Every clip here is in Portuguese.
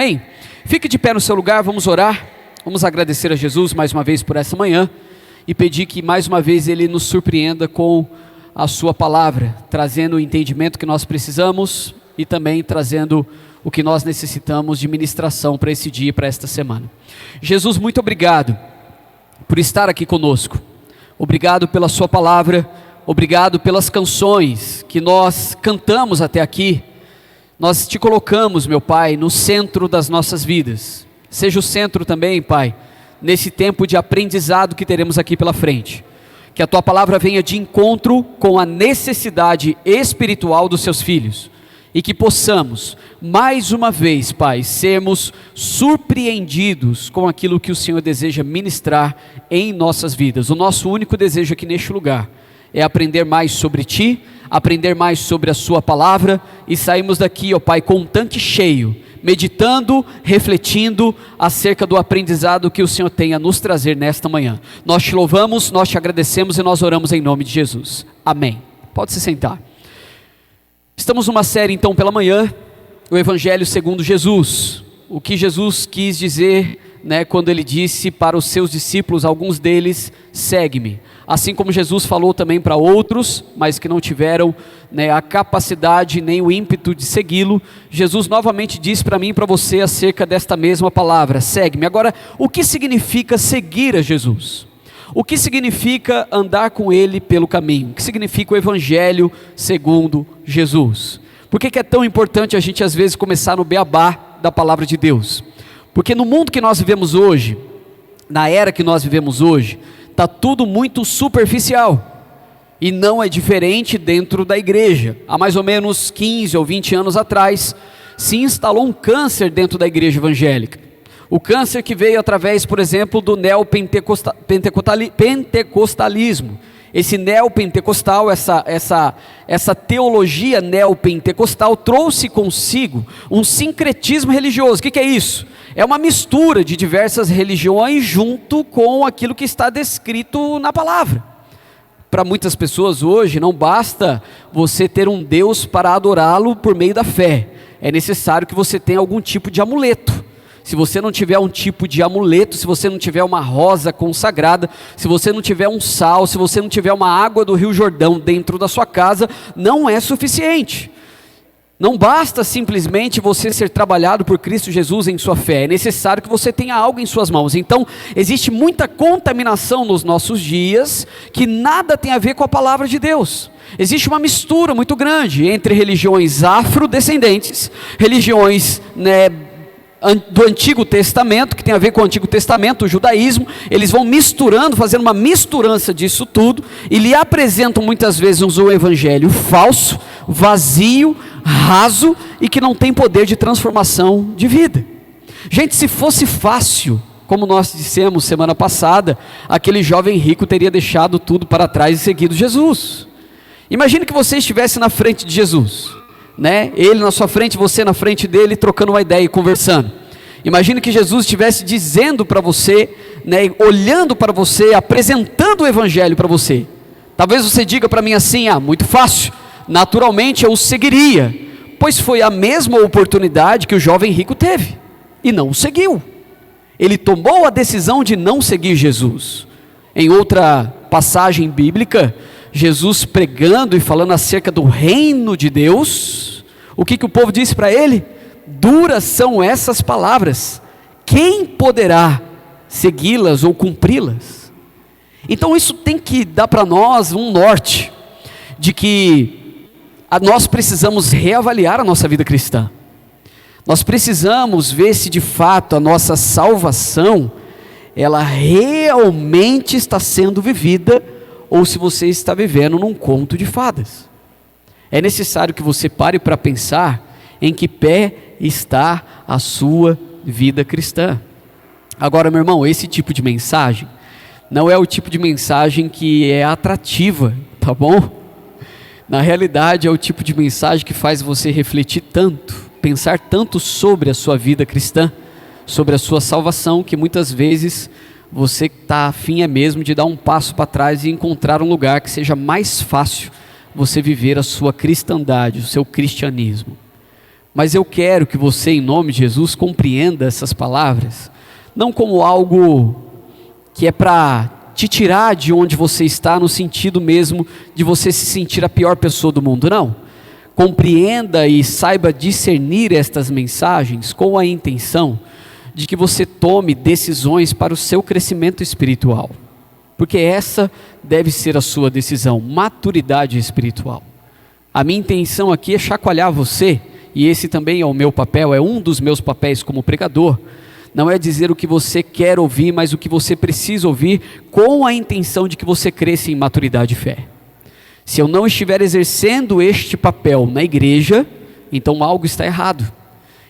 Amém? Fique de pé no seu lugar, vamos orar, vamos agradecer a Jesus mais uma vez por essa manhã e pedir que mais uma vez Ele nos surpreenda com a sua palavra, trazendo o entendimento que nós precisamos e também trazendo o que nós necessitamos de ministração para esse dia e para esta semana. Jesus, muito obrigado por estar aqui conosco, obrigado pela sua palavra, obrigado pelas canções que nós cantamos até aqui. Nós te colocamos, meu Pai, no centro das nossas vidas. Seja o centro também, Pai, nesse tempo de aprendizado que teremos aqui pela frente. Que a Tua palavra venha de encontro com a necessidade espiritual dos Seus filhos. E que possamos, mais uma vez, Pai, sermos surpreendidos com aquilo que o Senhor deseja ministrar em nossas vidas. O nosso único desejo aqui neste lugar é aprender mais sobre Ti, aprender mais sobre a Sua palavra e sairmos daqui, ó Pai, com um tanque cheio, meditando, refletindo acerca do aprendizado que o Senhor tem a nos trazer nesta manhã. Nós Te louvamos, nós Te agradecemos e nós oramos em nome de Jesus. Amém. Pode se sentar. Estamos numa série então pela manhã, o Evangelho segundo Jesus. O que Jesus quis dizer, quando Ele disse para os seus discípulos, alguns deles, segue-me. Assim como Jesus falou também para outros, mas que não tiveram a capacidade nem o ímpeto de segui-lo, Jesus novamente diz para mim e para você acerca desta mesma palavra, segue-me. Agora, o que significa seguir a Jesus? O que significa andar com Ele pelo caminho? O que significa o Evangelho segundo Jesus? Por que é tão importante a gente às vezes começar no beabá da palavra de Deus? Porque no mundo que nós vivemos hoje, na era que nós vivemos hoje, está tudo muito superficial, e não é diferente dentro da igreja. Há mais ou menos 15 ou 20 anos atrás, se instalou um câncer dentro da igreja evangélica. O câncer que veio através, por exemplo, do neopentecostalismo. Esse neopentecostal, essa teologia neopentecostal trouxe consigo um sincretismo religioso. O que é isso? É uma mistura de diversas religiões junto com aquilo que está descrito na palavra. Para muitas pessoas hoje não basta você ter um Deus para adorá-lo por meio da fé. É necessário que você tenha algum tipo de amuleto. Se você não tiver um tipo de amuleto, se você não tiver uma rosa consagrada, se você não tiver um sal, se você não tiver uma água do Rio Jordão dentro da sua casa, não é suficiente. Não basta simplesmente você ser trabalhado por Cristo Jesus em sua fé, é necessário que você tenha algo em suas mãos. Então, existe muita contaminação nos nossos dias, que nada tem a ver com a palavra de Deus. Existe uma mistura muito grande entre religiões afrodescendentes, religiões do Antigo Testamento, que tem a ver com o Antigo Testamento, o judaísmo. Eles vão misturando, fazendo uma misturança disso tudo, e lhe apresentam muitas vezes um evangelho falso, vazio, raso, e que não tem poder de transformação de vida. Gente, se fosse fácil, como nós dissemos semana passada, aquele jovem rico teria deixado tudo para trás e seguido Jesus. Imagine que você estivesse na frente de Jesus, Ele na sua frente, você na frente dele, trocando uma ideia e conversando. Imagine que Jesus estivesse dizendo para você, olhando para você, apresentando o Evangelho para você. Talvez você diga para mim assim, muito fácil, naturalmente eu o seguiria, pois foi a mesma oportunidade que o jovem rico teve, e não o seguiu. Ele tomou a decisão de não seguir Jesus. Em outra passagem bíblica, Jesus pregando e falando acerca do reino de Deus, o que o povo disse para ele? Duras são essas palavras, quem poderá segui-las ou cumpri-las? Então isso tem que dar para nós um norte, de que nós precisamos reavaliar a nossa vida cristã. Nós precisamos ver se de fato a nossa salvação, ela realmente está sendo vivida, ou se você está vivendo num conto de fadas. É necessário que você pare para pensar em que pé está a sua vida cristã. Agora, meu irmão, esse tipo de mensagem não é o tipo de mensagem que é atrativa, tá bom? Na realidade, é o tipo de mensagem que faz você refletir tanto, pensar tanto sobre a sua vida cristã, sobre a sua salvação, que muitas vezes você está afim mesmo de dar um passo para trás e encontrar um lugar que seja mais fácil você viver a sua cristandade, o seu cristianismo. Mas eu quero que você, em nome de Jesus, compreenda essas palavras, não como algo que é para te tirar de onde você está, no sentido mesmo de você se sentir a pior pessoa do mundo, não. Compreenda e saiba discernir estas mensagens com a intenção de que você tome decisões para o seu crescimento espiritual, porque essa deve ser a sua decisão, maturidade espiritual. A minha intenção aqui é chacoalhar você, e esse também é o meu papel, é um dos meus papéis como pregador. Não é dizer o que você quer ouvir, mas o que você precisa ouvir, com a intenção de que você cresça em maturidade e fé. Se eu não estiver exercendo este papel na igreja, então algo está errado.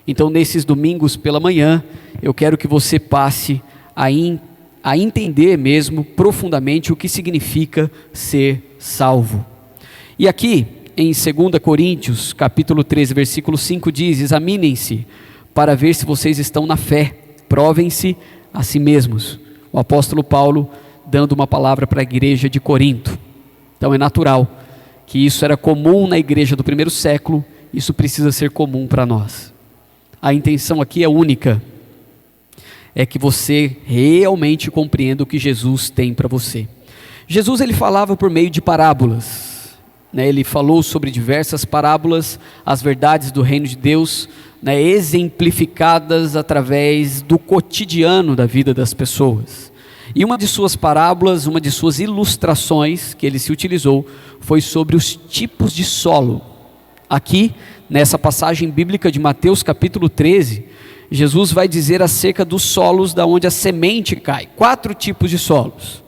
Então nesses domingos pela manhã, eu quero que você passe a entender mesmo profundamente o que significa ser salvo. E aqui, em 2 Coríntios, capítulo 13, versículo 5 diz: examinem-se para ver se vocês estão na fé, provem-se a si mesmos. O apóstolo Paulo dando uma palavra para a igreja de Corinto. Então é natural que isso era comum na igreja do primeiro século, isso precisa ser comum para nós. A intenção aqui é única, é que você realmente compreenda o que Jesus tem para você. Jesus, ele falava por meio de parábolas. Ele falou sobre diversas parábolas, as verdades do reino de Deus, exemplificadas através do cotidiano da vida das pessoas. E uma de suas parábolas, uma de suas ilustrações que ele se utilizou, foi sobre os tipos de solo. Aqui, nessa passagem bíblica de Mateus capítulo 13, Jesus vai dizer acerca dos solos da onde a semente cai. 4 tipos de solos.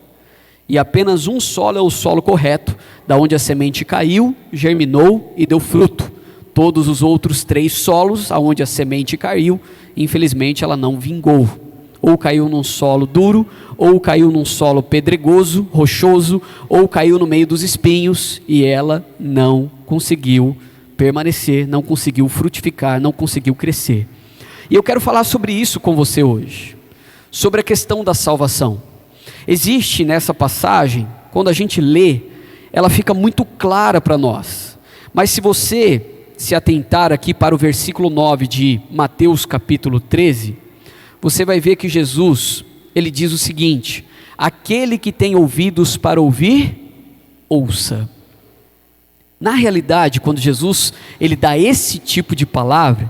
E apenas um solo é o solo correto, da onde a semente caiu, germinou e deu fruto. Todos os outros 3 solos, aonde a semente caiu, infelizmente ela não vingou. Ou caiu num solo duro, ou caiu num solo pedregoso, rochoso, ou caiu no meio dos espinhos, e ela não conseguiu permanecer, não conseguiu frutificar, não conseguiu crescer. E eu quero falar sobre isso com você hoje, sobre a questão da salvação. Existe nessa passagem, quando a gente lê, ela fica muito clara para nós, mas se você se atentar aqui para o versículo 9 de Mateus capítulo 13, você vai ver que Jesus, ele diz o seguinte: aquele que tem ouvidos para ouvir, ouça. Na realidade, quando Jesus, ele dá esse tipo de palavra,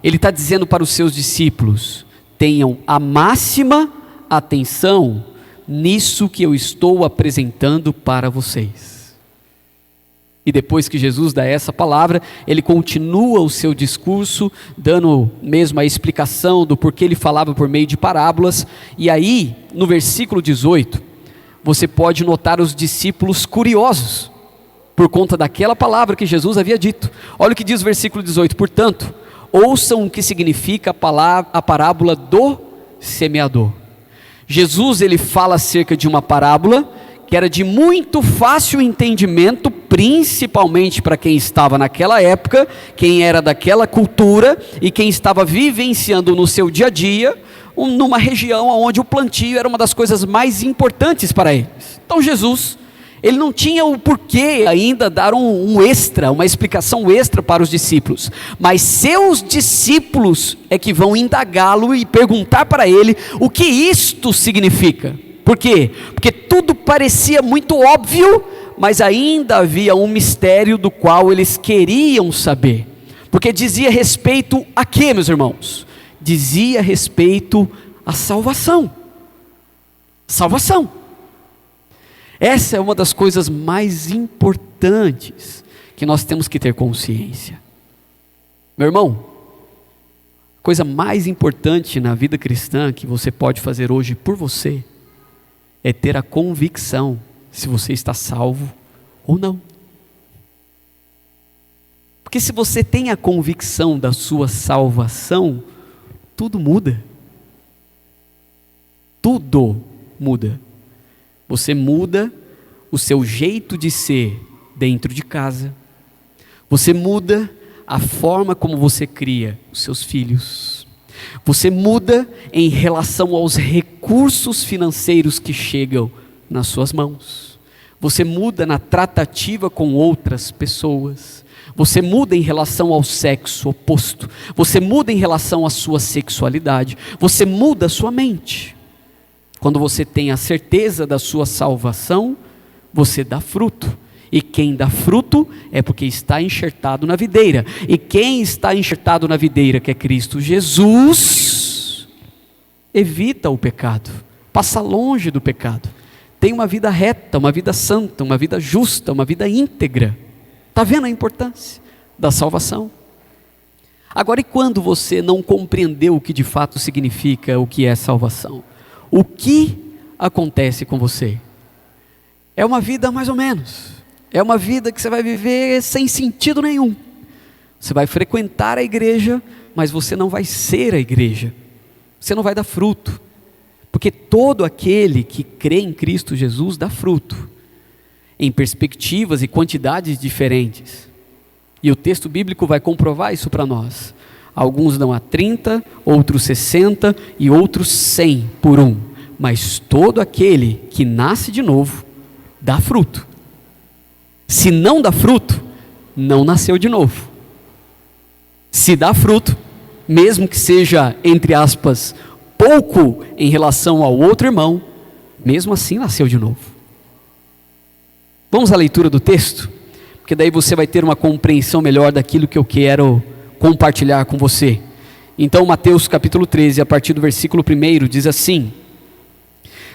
ele está dizendo para os seus discípulos: tenham a máxima atenção nisso que eu estou apresentando para vocês. E depois que Jesus dá essa palavra, ele continua o seu discurso, dando mesmo a explicação do porquê ele falava por meio de parábolas. E aí, no versículo 18, você pode notar os discípulos curiosos, por conta daquela palavra que Jesus havia dito. Olha o que diz o versículo 18: portanto, ouçam o que significa a parábola do semeador. Jesus, ele fala acerca de uma parábola que era de muito fácil entendimento, principalmente para quem estava naquela época, quem era daquela cultura e quem estava vivenciando no seu dia a dia, numa região onde o plantio era uma das coisas mais importantes para eles. Então Jesus, ele não tinha o porquê ainda dar uma explicação extra para os discípulos, mas seus discípulos é que vão indagá-lo e perguntar para ele o que isto significa. Por quê? Porque tudo parecia muito óbvio, mas ainda havia um mistério do qual eles queriam saber. Porque dizia respeito a quê, meus irmãos? Dizia respeito à salvação. Salvação. Essa é uma das coisas mais importantes que nós temos que ter consciência. Meu irmão, a coisa mais importante na vida cristã que você pode fazer hoje por você é ter a convicção se você está salvo ou não. Porque se você tem a convicção da sua salvação, tudo muda. Tudo muda. Você muda o seu jeito de ser dentro de casa. Você muda a forma como você cria os seus filhos. Você muda em relação aos recursos financeiros que chegam nas suas mãos. Você muda na tratativa com outras pessoas. Você muda em relação ao sexo oposto. Você muda em relação à sua sexualidade. Você muda a sua mente. Quando você tem a certeza da sua salvação, você dá fruto. E quem dá fruto é porque está enxertado na videira. E quem está enxertado na videira, que é Cristo Jesus, evita o pecado, passa longe do pecado, tem uma vida reta, uma vida santa, uma vida justa, uma vida íntegra. Está vendo a importância da salvação? Agora, e quando você não compreendeu o que de fato significa o que é salvação? O que acontece com você? É uma vida mais ou menos. É uma vida que você vai viver sem sentido nenhum. Você vai frequentar a igreja, mas você não vai ser a igreja. Você não vai dar fruto. Porque todo aquele que crê em Cristo Jesus dá fruto, em perspectivas e quantidades diferentes. E o texto bíblico vai comprovar isso para nós. Alguns dão a 30, outros 60 e outros 100 por um. Mas todo aquele que nasce de novo dá fruto. Se não dá fruto, não nasceu de novo. Se dá fruto, mesmo que seja, entre aspas, pouco em relação ao outro irmão, mesmo assim nasceu de novo. Vamos à leitura do texto? Porque daí você vai ter uma compreensão melhor daquilo que eu quero compartilhar com você. Então, Mateus capítulo 13, a partir do versículo 1, diz assim: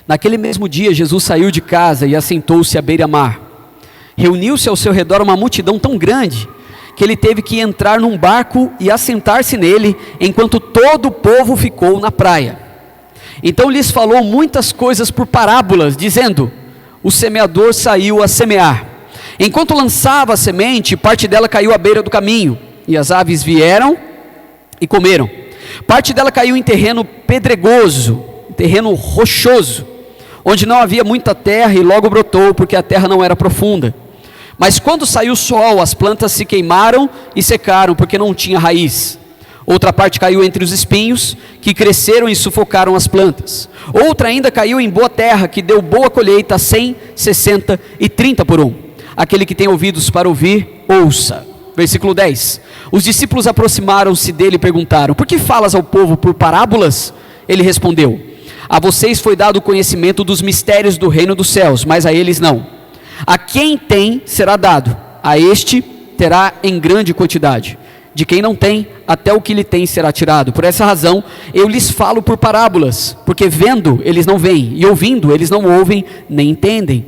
Naquele mesmo dia, Jesus saiu de casa e assentou-se à beira-mar. Reuniu-se ao seu redor uma multidão tão grande, que ele teve que entrar num barco e assentar-se nele, enquanto todo o povo ficou na praia. Então lhes falou muitas coisas por parábolas, dizendo: O semeador saiu a semear. Enquanto lançava a semente, parte dela caiu à beira do caminho, e as aves vieram e comeram. Parte dela caiu em terreno pedregoso, terreno rochoso, onde não havia muita terra, e logo brotou, porque a terra não era profunda. Mas quando saiu o sol, as plantas se queimaram e secaram, porque não tinha raiz. Outra parte caiu entre os espinhos, que cresceram e sufocaram as plantas. Outra ainda caiu em boa terra, que deu boa colheita, 100, 60 e 30 por um. Aquele que tem ouvidos para ouvir, ouça. Versículo 10. Os discípulos aproximaram-se dele e perguntaram: Por que falas ao povo por parábolas? Ele respondeu: A vocês foi dado o conhecimento dos mistérios do reino dos céus, mas a eles não. A quem tem será dado, a este terá em grande quantidade. De quem não tem, até o que lhe tem será tirado. Por essa razão, eu lhes falo por parábolas, porque vendo eles não veem, e ouvindo eles não ouvem nem entendem.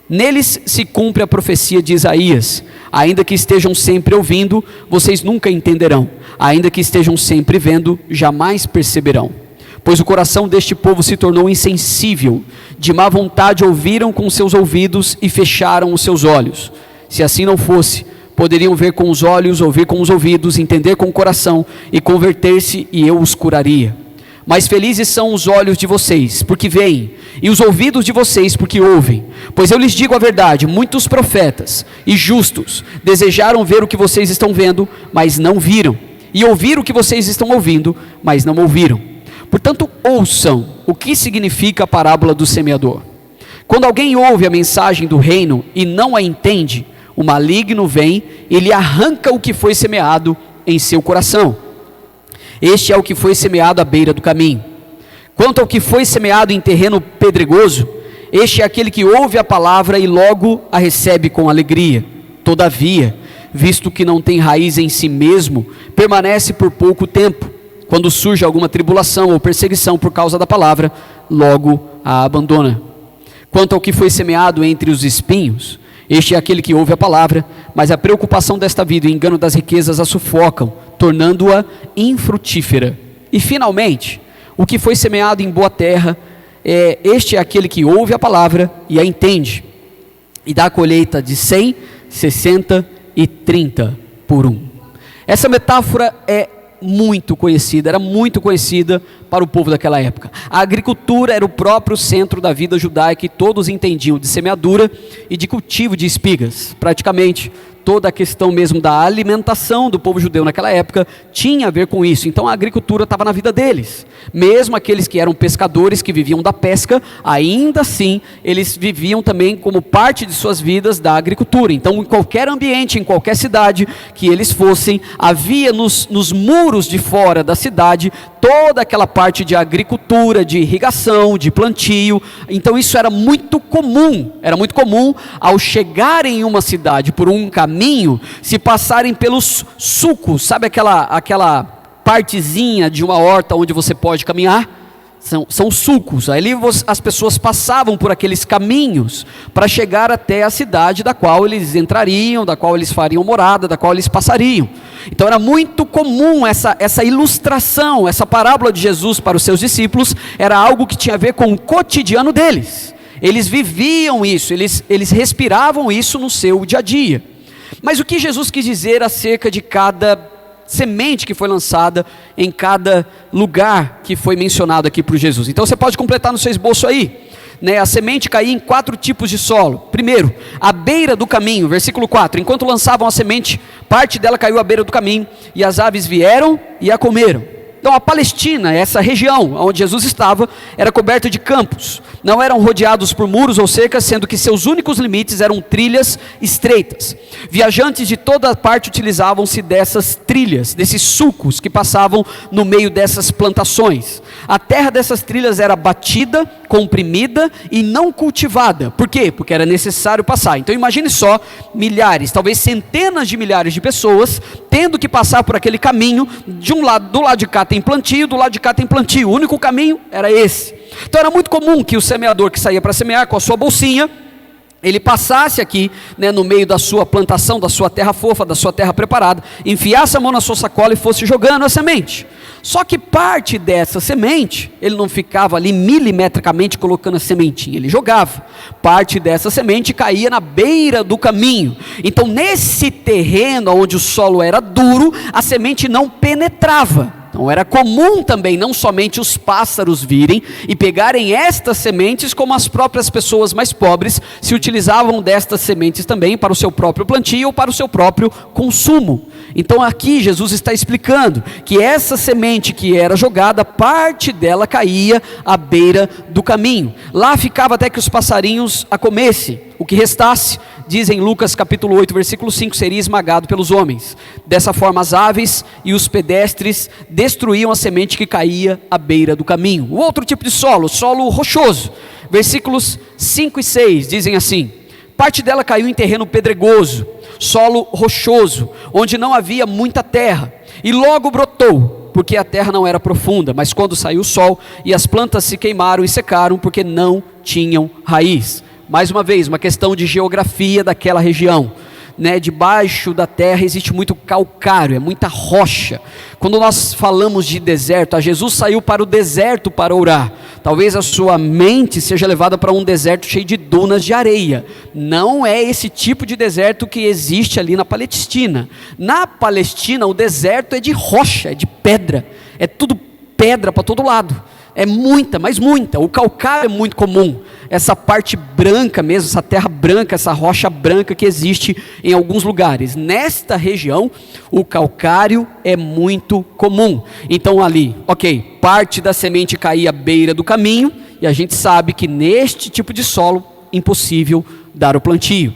Neles se cumpre a profecia de Isaías: ainda que estejam sempre ouvindo, vocês nunca entenderão. Ainda que estejam sempre vendo, jamais perceberão. Pois o coração deste povo se tornou insensível, de má vontade ouviram com seus ouvidos e fecharam os seus olhos. Se assim não fosse, poderiam ver com os olhos, ouvir com os ouvidos, entender com o coração e converter-se, e eu os curaria. Mas felizes são os olhos de vocês, porque veem, e os ouvidos de vocês, porque ouvem. Pois eu lhes digo a verdade, muitos profetas e justos desejaram ver o que vocês estão vendo, mas não viram, e ouvir o que vocês estão ouvindo, mas não ouviram. Portanto, ouçam o que significa a parábola do semeador. Quando alguém ouve a mensagem do reino e não a entende, o maligno vem e lhe arranca o que foi semeado em seu coração. Este é o que foi semeado à beira do caminho. Quanto ao que foi semeado em terreno pedregoso, este é aquele que ouve a palavra e logo a recebe com alegria. Todavia, visto que não tem raiz em si mesmo, permanece por pouco tempo. Quando surge alguma tribulação ou perseguição por causa da palavra, logo a abandona. Quanto ao que foi semeado entre os espinhos, este é aquele que ouve a palavra, mas a preocupação desta vida e o engano das riquezas a sufocam, tornando-a infrutífera. E finalmente, o que foi semeado em boa terra, este é aquele que ouve a palavra e a entende, e dá a colheita de 100, 60 e 30 por um. Essa metáfora era muito conhecida para o povo daquela época. A agricultura era o próprio centro da vida judaica, e todos entendiam de semeadura e de cultivo de espigas. Praticamente toda a questão mesmo da alimentação do povo judeu naquela época tinha a ver com isso. Então a agricultura estava na vida deles. Mesmo aqueles que eram pescadores, que viviam da pesca, ainda assim eles viviam também como parte de suas vidas da agricultura. Então em qualquer ambiente, em qualquer cidade que eles fossem, havia nos muros de fora da cidade toda aquela parte de agricultura, de irrigação, de plantio. Então isso era muito comum ao chegarem em uma cidade por um caminho, se passarem pelos sulcos, sabe aquela partezinha de uma horta onde você pode caminhar? São sulcos. Ali as pessoas passavam por aqueles caminhos para chegar até a cidade da qual eles entrariam, da qual eles fariam morada, da qual eles passariam. Então era muito comum essa ilustração, essa parábola de Jesus para os seus discípulos, era algo que tinha a ver com o cotidiano deles. Eles viviam isso, eles respiravam isso no seu dia a dia. Mas o que Jesus quis dizer acerca de cada semente que foi lançada em cada lugar que foi mencionado aqui por Jesus? Então você pode completar no seu esboço aí, né? A semente caía em 4 tipos de solo. Primeiro, à beira do caminho, versículo 4, enquanto lançavam a semente, parte dela caiu à beira do caminho, e as aves vieram e a comeram. Então a Palestina, essa região onde Jesus estava, era coberta de campos, não eram rodeados por muros ou cercas, sendo que seus únicos limites eram trilhas estreitas. Viajantes de toda parte utilizavam-se dessas trilhas, desses sulcos que passavam no meio dessas plantações. A terra dessas trilhas era batida, comprimida e não cultivada. Por quê? Porque era necessário passar. Então imagine só, milhares, talvez centenas de milhares de pessoas tendo que passar por aquele caminho. Do lado de cá tem plantio, do lado de cá tem plantio. O único caminho era esse. Então era muito comum que o semeador que saía para semear com a sua bolsinha, ele passasse aqui, né, no meio da sua plantação, da sua terra fofa, da sua terra preparada, enfiasse a mão na sua sacola e fosse jogando a semente. Só que parte dessa semente, ele não ficava ali milimetricamente colocando a sementinha, ele jogava. Parte dessa semente caía na beira do caminho. Então nesse terreno onde o solo era duro, a semente não penetrava. Então era comum também não somente os pássaros virem e pegarem estas sementes, como as próprias pessoas mais pobres se utilizavam destas sementes também para o seu próprio plantio ou para o seu próprio consumo. Então aqui Jesus está explicando que essa semente que era jogada, parte dela caía à beira do caminho. Lá ficava até que os passarinhos a comessem. O que restasse, diz em Lucas capítulo 8, versículo 5, seria esmagado pelos homens. Dessa forma as aves e os pedestres destruíam a semente que caía à beira do caminho. O outro tipo de solo rochoso. Versículos 5 e 6 dizem assim: parte dela caiu em terreno pedregoso, solo rochoso, onde não havia muita terra, e logo brotou, porque a terra não era profunda. Mas quando saiu o sol, e as plantas se queimaram e secaram, porque não tinham raiz. Mais uma vez, uma questão de geografia daquela região, né? Debaixo da terra existe muito calcário, é muita rocha. Quando nós falamos de deserto, Jesus saiu para o deserto para orar. Talvez a sua mente seja levada para um deserto cheio de dunas de areia. Não é esse tipo de deserto que existe ali na Palestina. Na Palestina o deserto é de rocha, é de pedra, é tudo pedra para todo lado. É muita, mas muita. O calcário é muito comum. Essa parte branca mesmo, essa terra branca, essa rocha branca que existe em alguns lugares. Nesta região, o calcário é muito comum. Então ali, ok, parte da semente caía à beira do caminho, e a gente sabe que neste tipo de solo, impossível dar o plantio.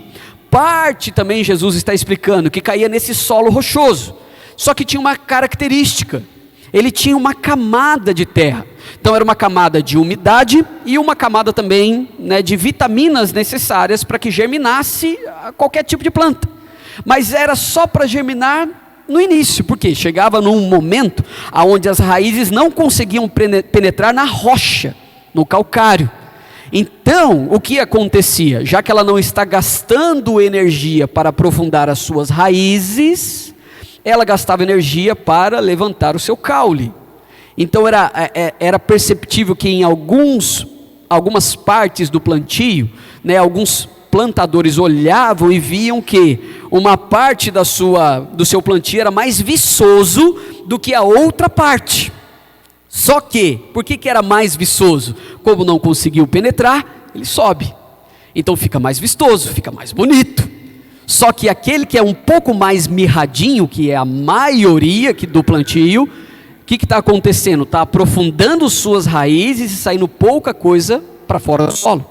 Parte também Jesus está explicando que caía nesse solo rochoso, só que tinha uma característica. Ele tinha uma camada de terra. Então era uma camada de umidade e uma camada também, né, de vitaminas necessárias para que germinasse qualquer tipo de planta. Mas era só para germinar no início, porque chegava num momento onde as raízes não conseguiam penetrar na rocha, no calcário. Então o que acontecia? Já que ela não está gastando energia para aprofundar as suas raízes, ela gastava energia para levantar o seu caule. Então era perceptível que em algumas partes do plantio, né, alguns plantadores olhavam e viam que uma parte do seu plantio era mais viçoso do que a outra parte. Só que, por que era mais viçoso? Como não conseguiu penetrar, ele sobe. Então fica mais vistoso, fica mais bonito. Só que aquele que é um pouco mais mirradinho, que é a maioria do plantio, o que está acontecendo? Está aprofundando suas raízes e saindo pouca coisa para fora do solo.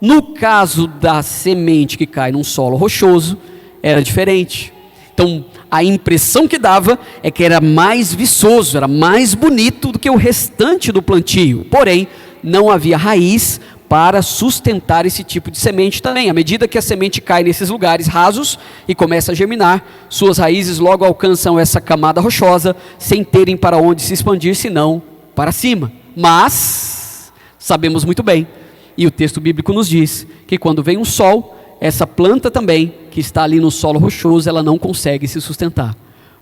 No caso da semente que cai num solo rochoso, era diferente. Então, a impressão que dava é que era mais viçoso, era mais bonito do que o restante do plantio. Porém, não havia raiz para sustentar esse tipo de semente também. À medida que a semente cai nesses lugares rasos e começa a germinar, suas raízes logo alcançam essa camada rochosa, sem terem para onde se expandir, senão para cima. Mas, sabemos muito bem, e o texto bíblico nos diz, que quando vem um sol, essa planta também, que está ali no solo rochoso, ela não consegue se sustentar,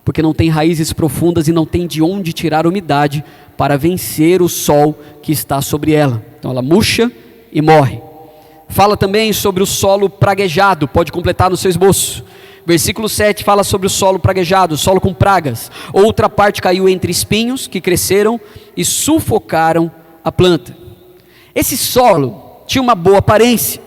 porque não tem raízes profundas e não tem de onde tirar umidade para vencer o sol que está sobre ela. Então ela murcha e morre. Fala também sobre o solo praguejado, pode completar no seu esboço. Versículo 7 fala sobre o solo praguejado, solo com pragas. Outra parte caiu entre espinhos que cresceram e sufocaram a planta. Esse solo tinha uma boa aparência,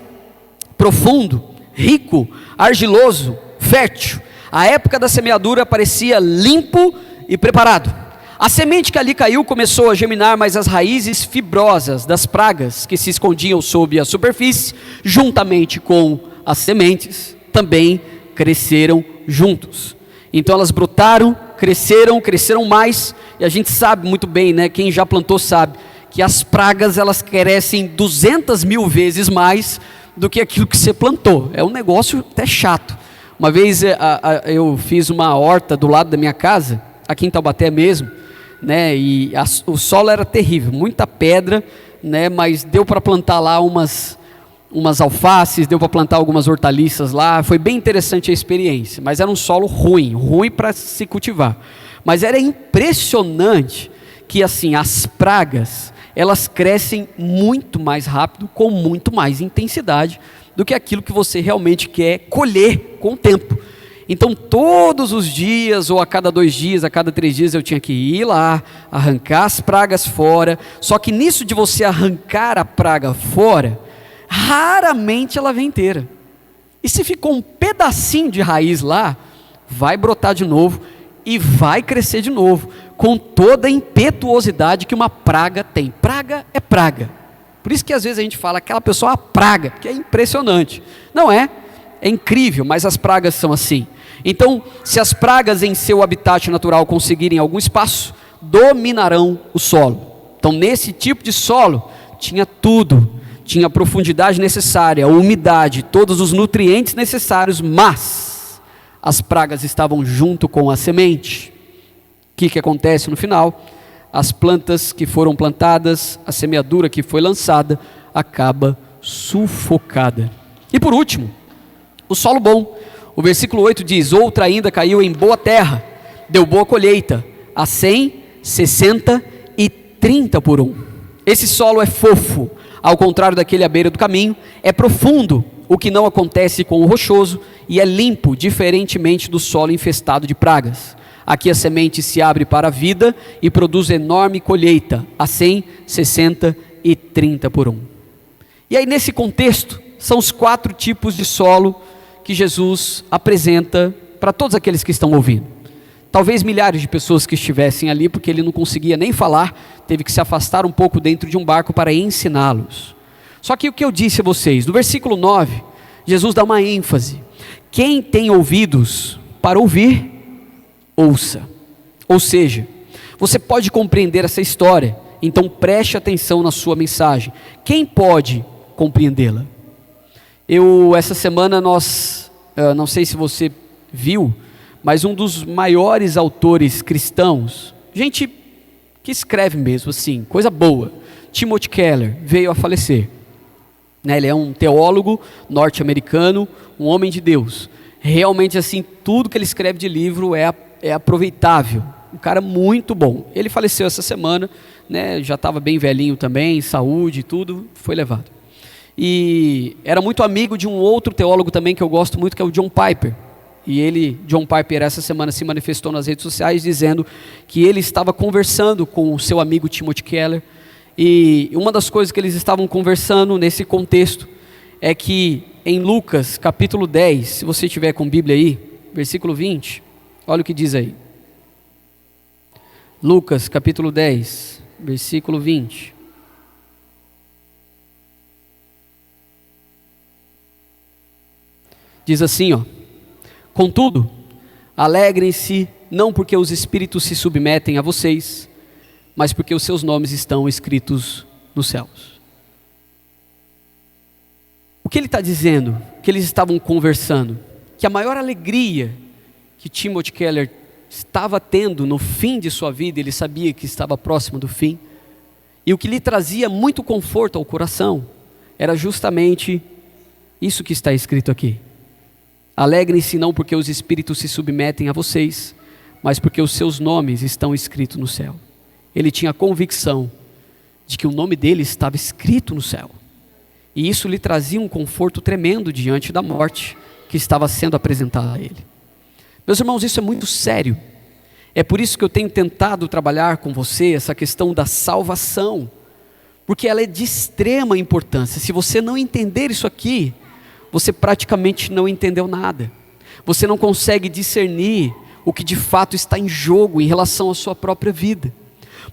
profundo, rico, argiloso, fértil. A época da semeadura parecia limpo e preparado. A semente que ali caiu começou a germinar, mas as raízes fibrosas das pragas que se escondiam sob a superfície, juntamente com as sementes, também cresceram juntos. Então elas brotaram, cresceram mais, e a gente sabe muito bem, né? Quem já plantou sabe, que as pragas elas crescem 200 mil vezes mais do que aquilo que você plantou. É um negócio até chato. Uma vez eu fiz uma horta do lado da minha casa, aqui em Taubaté mesmo, né? E o solo era terrível, muita pedra, né? Mas deu para plantar lá umas alfaces, deu para plantar algumas hortaliças lá. Foi bem interessante a experiência, mas era um solo ruim para se cultivar. Mas era impressionante que assim as pragas elas crescem muito mais rápido, com muito mais intensidade do que aquilo que você realmente quer colher com o tempo. Então todos os dias, ou a cada 2 dias, a cada 3 dias eu tinha que ir lá, arrancar as pragas fora. Só que nisso de você arrancar a praga fora, raramente ela vem inteira. E se ficou um pedacinho de raiz lá, vai brotar de novo e vai crescer de novo, com toda a impetuosidade que uma praga tem. Praga é praga. Por isso que às vezes a gente fala, aquela pessoa é uma praga, que é impressionante. Não é, é incrível, mas as pragas são assim. Então, se as pragas em seu habitat natural conseguirem algum espaço, dominarão o solo. Então, nesse tipo de solo, tinha tudo. Tinha a profundidade necessária, a umidade, todos os nutrientes necessários, mas as pragas estavam junto com a semente. O que acontece no final? As plantas que foram plantadas, a semeadura que foi lançada, acaba sufocada. E por último, o solo bom. O versículo 8 diz, outra ainda caiu em boa terra, deu boa colheita, a 100, 60 e 30 por 1. Esse solo é fofo, ao contrário daquele à beira do caminho, é profundo, o que não acontece com o rochoso, e é limpo, diferentemente do solo infestado de pragas. Aqui a semente se abre para a vida e produz enorme colheita, a 100, 60 e 30 por 1. E aí nesse contexto, são os 4 tipos de solo que Jesus apresenta para todos aqueles que estão ouvindo. Talvez milhares de pessoas que estivessem ali, porque ele não conseguia nem falar, teve que se afastar um pouco dentro de um barco para ensiná-los. Só que o que eu disse a vocês, no versículo 9, Jesus dá uma ênfase. Quem tem ouvidos para ouvir, ouça. Ou seja, você pode compreender essa história, então preste atenção na sua mensagem. Quem pode compreendê-la? Essa semana não sei se você viu, mas um dos maiores autores cristãos, gente que escreve mesmo assim, coisa boa, Timothy Keller, veio a falecer. Ele é um teólogo norte-americano, um homem de Deus. Realmente assim, tudo que ele escreve de livro é aproveitável, um cara muito bom. Ele faleceu essa semana, já estava bem velhinho também, saúde e tudo, foi levado. E era muito amigo de um outro teólogo também que eu gosto muito, que é o John Piper. E John Piper, essa semana se manifestou nas redes sociais dizendo que ele estava conversando com o seu amigo Timothy Keller. E uma das coisas que eles estavam conversando nesse contexto é que em Lucas capítulo 10, se você estiver com Bíblia aí, versículo 20, olha o que diz aí. Lucas capítulo 10, versículo 20. Diz assim, ó: contudo, alegrem-se, não porque os espíritos se submetem a vocês, mas porque os seus nomes estão escritos nos céus. O que ele está dizendo? Que eles estavam conversando, que a maior alegria que Timothy Keller estava tendo no fim de sua vida, ele sabia que estava próximo do fim, e o que lhe trazia muito conforto ao coração, era justamente isso que está escrito aqui: alegrem-se não porque os espíritos se submetem a vocês, mas porque os seus nomes estão escritos no céu. Ele tinha a convicção de que o nome dele estava escrito no céu, e isso lhe trazia um conforto tremendo diante da morte que estava sendo apresentada a ele. Meus irmãos, isso é muito sério. É por isso que eu tenho tentado trabalhar com você essa questão da salvação, porque ela é de extrema importância. Se você não entender isso aqui, você praticamente não entendeu nada. Você não consegue discernir o que de fato está em jogo em relação à sua própria vida.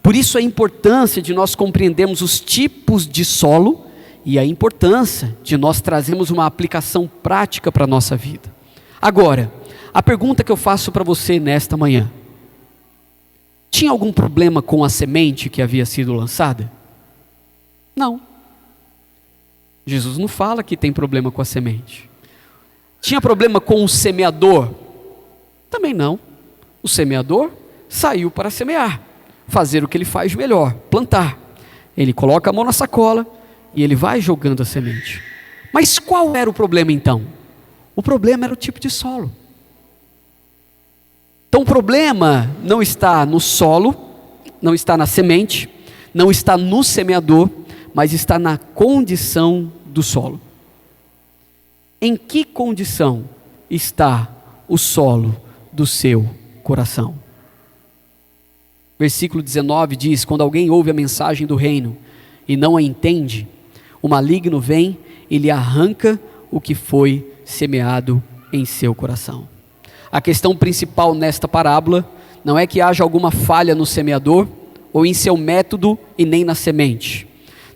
Por isso a importância de nós compreendermos os tipos de solo e a importância de nós trazermos uma aplicação prática para a nossa vida. Agora, a pergunta que eu faço para você nesta manhã: tinha algum problema com a semente que havia sido lançada? Não. Jesus não fala que tem problema com a semente. Tinha problema com o semeador? Também não. O semeador saiu para semear, fazer o que ele faz melhor, plantar. Ele coloca a mão na sacola e ele vai jogando a semente. Mas qual era o problema então? O problema era o tipo de solo. Então o problema não está no solo, não está na semente, não está no semeador, mas está na condição do solo. Em que condição está o solo do seu coração? Versículo 19 diz: quando alguém ouve a mensagem do reino e não a entende, o maligno vem e lhe arranca o que foi semeado em seu coração. A questão principal nesta parábola não é que haja alguma falha no semeador ou em seu método e nem na semente.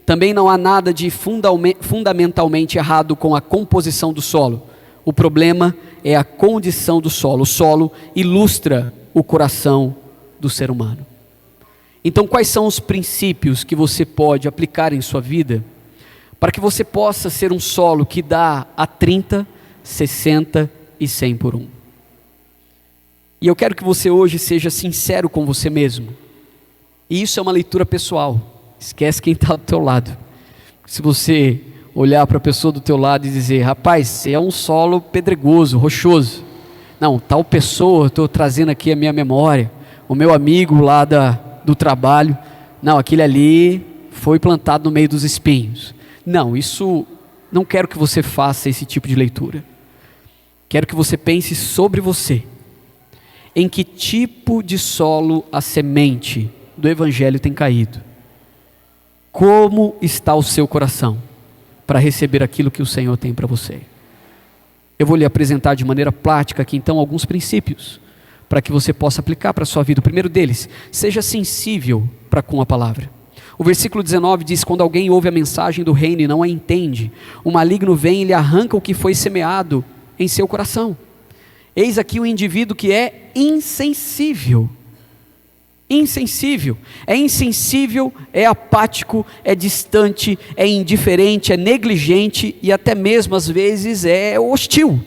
Também não há nada de fundamentalmente errado com a composição do solo. O problema é a condição do solo. O solo ilustra o coração do ser humano. Então, quais são os princípios que você pode aplicar em sua vida para que você possa ser um solo que dá a 30, 60 e 100 por 1? E eu quero que você hoje seja sincero com você mesmo. E isso é uma leitura pessoal. Esquece quem está do teu lado. Se você olhar para a pessoa do teu lado e dizer: rapaz, você é um solo pedregoso, rochoso. Não, tal pessoa, estou trazendo aqui a minha memória. O meu amigo lá do trabalho. Não, aquele ali foi plantado no meio dos espinhos. Não, isso, não quero que você faça esse tipo de leitura. Quero que você pense sobre você. Em que tipo de solo a semente do Evangelho tem caído? Como está o seu coração para receber aquilo que o Senhor tem para você? Eu vou lhe apresentar de maneira prática aqui então alguns princípios para que você possa aplicar para a sua vida. O primeiro deles: seja sensível para com a palavra. O versículo 19 diz: quando alguém ouve a mensagem do reino e não a entende, o maligno vem e lhe arranca o que foi semeado em seu coração. Eis aqui um indivíduo que é insensível. Insensível. É insensível, é apático, é distante, é indiferente, é negligente e até mesmo às vezes é hostil.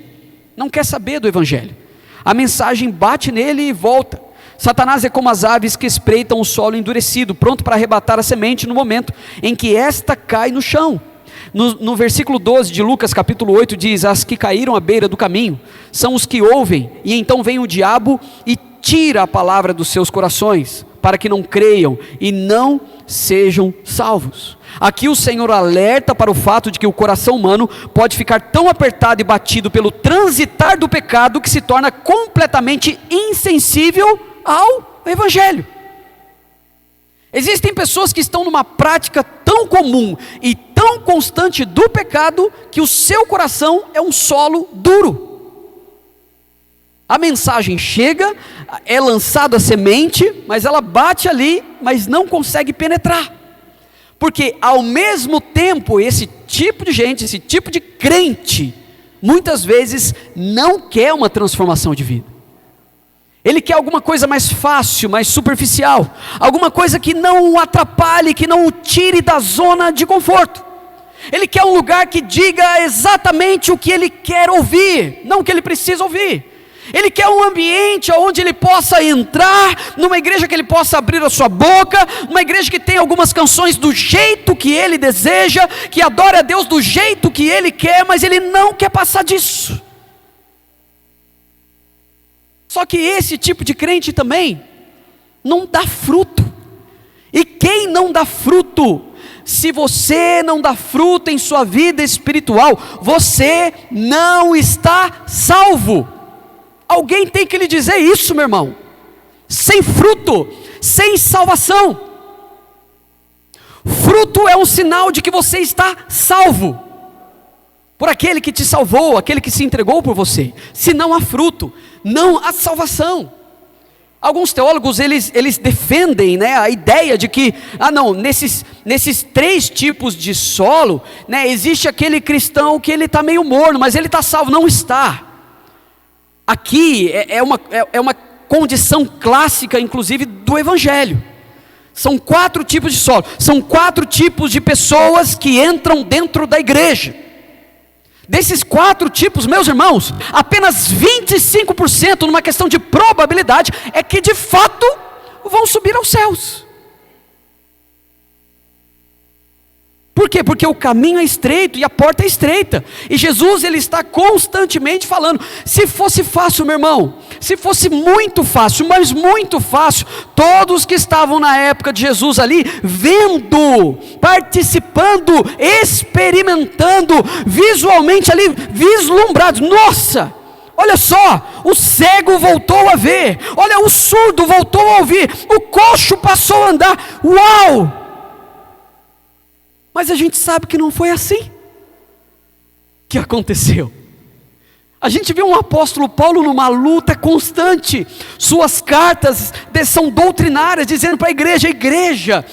Não quer saber do Evangelho. A mensagem bate nele e volta. Satanás é como as aves que espreitam o solo endurecido, pronto para arrebatar a semente no momento em que esta cai no chão. No versículo 12 de Lucas capítulo 8 diz: as que caíram à beira do caminho são os que ouvem, e então vem o diabo e tira a palavra dos seus corações, para que não creiam e não sejam salvos. Aqui o Senhor alerta para o fato de que o coração humano pode ficar tão apertado e batido pelo transitar do pecado que se torna completamente insensível ao Evangelho. Existem pessoas que estão numa prática tão comum e tão constante do pecado, que o seu coração é um solo duro. A mensagem chega, é lançada a semente, mas ela bate ali, mas não consegue penetrar. Porque ao mesmo tempo, esse tipo de gente, esse tipo de crente, muitas vezes não quer uma transformação de vida. Ele quer alguma coisa mais fácil, mais superficial, alguma coisa que não o atrapalhe, que não o tire da zona de conforto. Ele quer um lugar que diga exatamente o que ele quer ouvir, não o que ele precisa ouvir. Ele quer um ambiente onde ele possa entrar, numa igreja que ele possa abrir a sua boca, uma igreja que tem algumas canções do jeito que ele deseja, que adora a Deus do jeito que ele quer, mas ele não quer passar disso. Só que esse tipo de crente também não dá fruto. E quem não dá fruto, se você não dá fruto em sua vida espiritual, você não está salvo. Alguém tem que lhe dizer isso, meu irmão. Sem fruto, sem salvação. Fruto é um sinal de que você está salvo por aquele que te salvou, aquele que se entregou por você. Se não há fruto, não há salvação. Alguns teólogos, eles defendem, né, a ideia de que, nesses 3 tipos de solo, né, existe aquele cristão que ele está meio morno, mas ele está salvo. Não está. Aqui é uma condição clássica, inclusive, do Evangelho. São 4 tipos de solo, são 4 tipos de pessoas que entram dentro da igreja. Desses 4 tipos, meus irmãos, apenas 25%, numa questão de probabilidade, é que de fato vão subir aos céus. Por quê? Porque o caminho é estreito e a porta é estreita, e Jesus, ele está constantemente falando. Se fosse fácil, meu irmão, se fosse muito fácil, mas muito fácil, todos que estavam na época de Jesus ali, vendo, participando, experimentando, visualmente ali, vislumbrados, nossa, olha só, o cego voltou a ver, olha, o surdo voltou a ouvir, o coxo passou a andar, uau! Mas a gente sabe que não foi assim que aconteceu. A gente vê um apóstolo Paulo numa luta constante. Suas cartas são doutrinárias, dizendo para a igreja,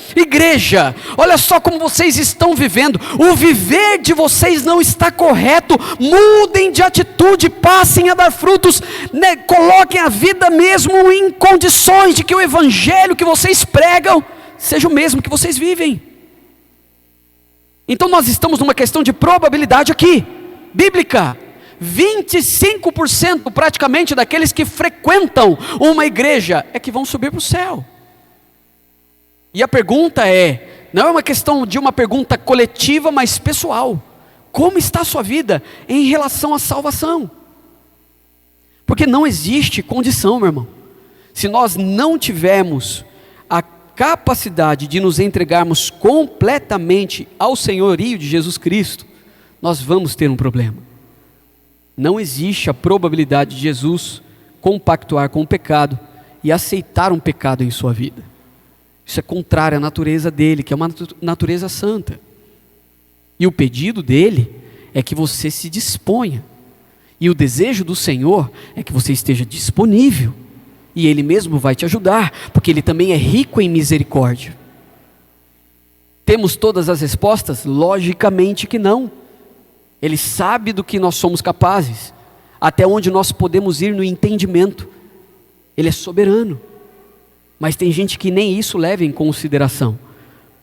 olha só como vocês estão vivendo. O viver de vocês não está correto. Mudem de atitude, passem a dar frutos, né? Coloquem a vida mesmo em condições de que o evangelho que vocês pregam seja o mesmo que vocês vivem. Então nós estamos numa questão de probabilidade aqui, bíblica. 25% praticamente daqueles que frequentam uma igreja é que vão subir para o céu. E a pergunta não é uma questão de uma pergunta coletiva, mas pessoal. Como está a sua vida em relação à salvação? Porque não existe condição, meu irmão. Se nós não tivermos a capacidade de nos entregarmos completamente ao senhorio de Jesus Cristo, nós vamos ter um problema. Não existe a probabilidade de Jesus compactuar com o pecado e aceitar um pecado em sua vida. Isso é contrário à natureza dele, que é uma natureza santa. E o pedido dele é que você se disponha. E o desejo do Senhor é que você esteja disponível. E Ele mesmo vai te ajudar, porque Ele também é rico em misericórdia. Temos todas as respostas? Logicamente que não. Ele sabe do que nós somos capazes, até onde nós podemos ir no entendimento. Ele é soberano. Mas tem gente que nem isso leva em consideração.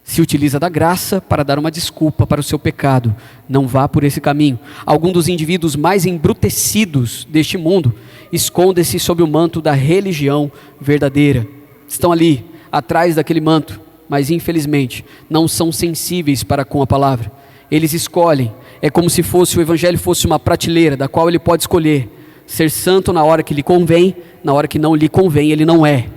Se utiliza da graça para dar uma desculpa para o seu pecado. Não vá por esse caminho. Alguns dos indivíduos mais embrutecidos deste mundo escondem-se sob o manto da religião verdadeira. Estão ali, atrás daquele manto, mas infelizmente não são sensíveis para com a palavra. Eles escolhem, é como se o evangelho fosse uma prateleira, da qual ele pode escolher ser santo na hora que lhe convém, na hora que não lhe convém, ele não é.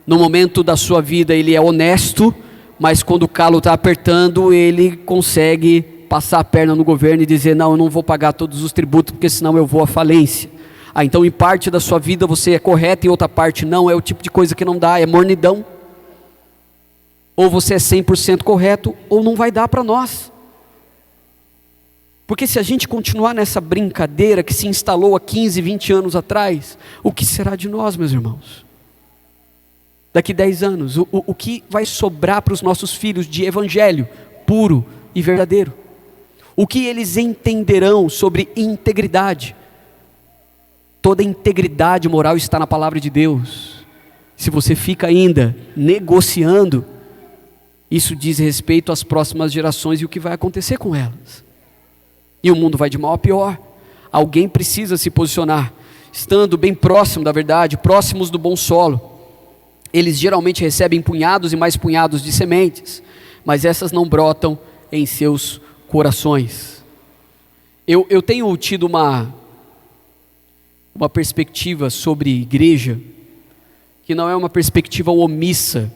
No momento da sua vida ele é honesto, mas quando o calo está apertando, ele consegue passar a perna no governo e dizer, não, eu não vou pagar todos os tributos, porque senão eu vou à falência. Então em parte da sua vida você é correto, em outra parte não, é o tipo de coisa que não dá, é mornidão. Ou você é 100% correto, ou não vai dar para nós. Porque se a gente continuar nessa brincadeira que se instalou há 15, 20 anos atrás, o que será de nós, meus irmãos? Daqui 10 anos, o que vai sobrar para os nossos filhos de evangelho puro e verdadeiro? O que eles entenderão sobre integridade? Toda integridade moral está na palavra de Deus. Se você fica ainda negociando, isso diz respeito às próximas gerações e o que vai acontecer com elas. E o mundo vai de mal a pior. Alguém precisa se posicionar, estando bem próximo da verdade, próximos do bom solo. Eles geralmente recebem punhados e mais punhados de sementes, mas essas não brotam em seus corações. Eu tenho tido uma perspectiva sobre igreja, que não é uma perspectiva omissa,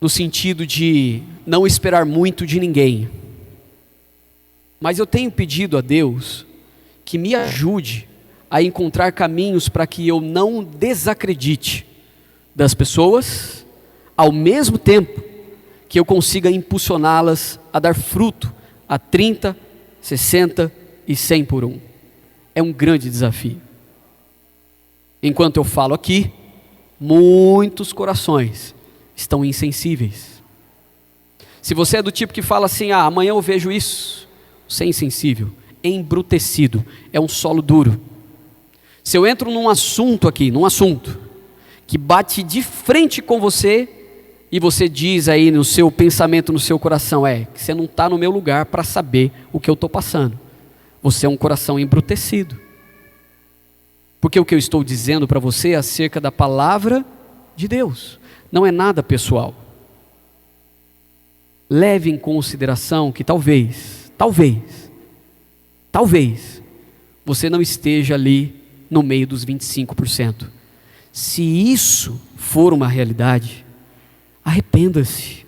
no sentido de não esperar muito de ninguém. Mas eu tenho pedido a Deus que me ajude a encontrar caminhos para que eu não desacredite das pessoas, ao mesmo tempo que eu consiga impulsioná-las a dar fruto a 30, 60 e 100 por um. É um grande desafio. Enquanto eu falo aqui, muitos corações estão insensíveis. Se você é do tipo que fala assim, amanhã eu vejo isso, você é insensível, embrutecido, é um solo duro. Se eu entro num assunto que bate de frente com você, e você diz aí no seu pensamento, no seu coração, que você não está no meu lugar para saber o que eu estou passando. Você é um coração embrutecido. Porque o que eu estou dizendo para você é acerca da palavra de Deus, não é nada pessoal. Leve em consideração que talvez você não esteja ali no meio dos 25%. Se isso for uma realidade, arrependa-se,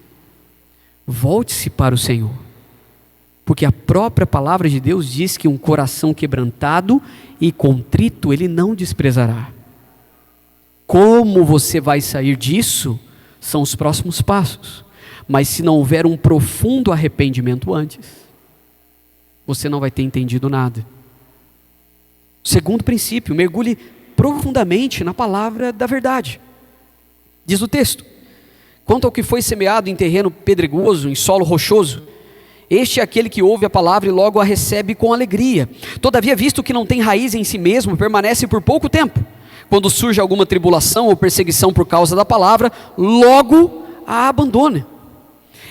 volte-se para o Senhor, porque a própria palavra de Deus diz que um coração quebrantado e contrito Ele não desprezará. Como você vai sair disso são os próximos passos, mas se não houver um profundo arrependimento antes, você não vai ter entendido nada. Segundo princípio, mergulhe profundamente na palavra da verdade. Diz o texto: quanto ao que foi semeado em terreno pedregoso, em solo rochoso, este é aquele que ouve a palavra e logo a recebe com alegria. Todavia, visto que não tem raiz em si mesmo, permanece por pouco tempo. Quando surge alguma tribulação ou perseguição por causa da palavra, logo a abandona.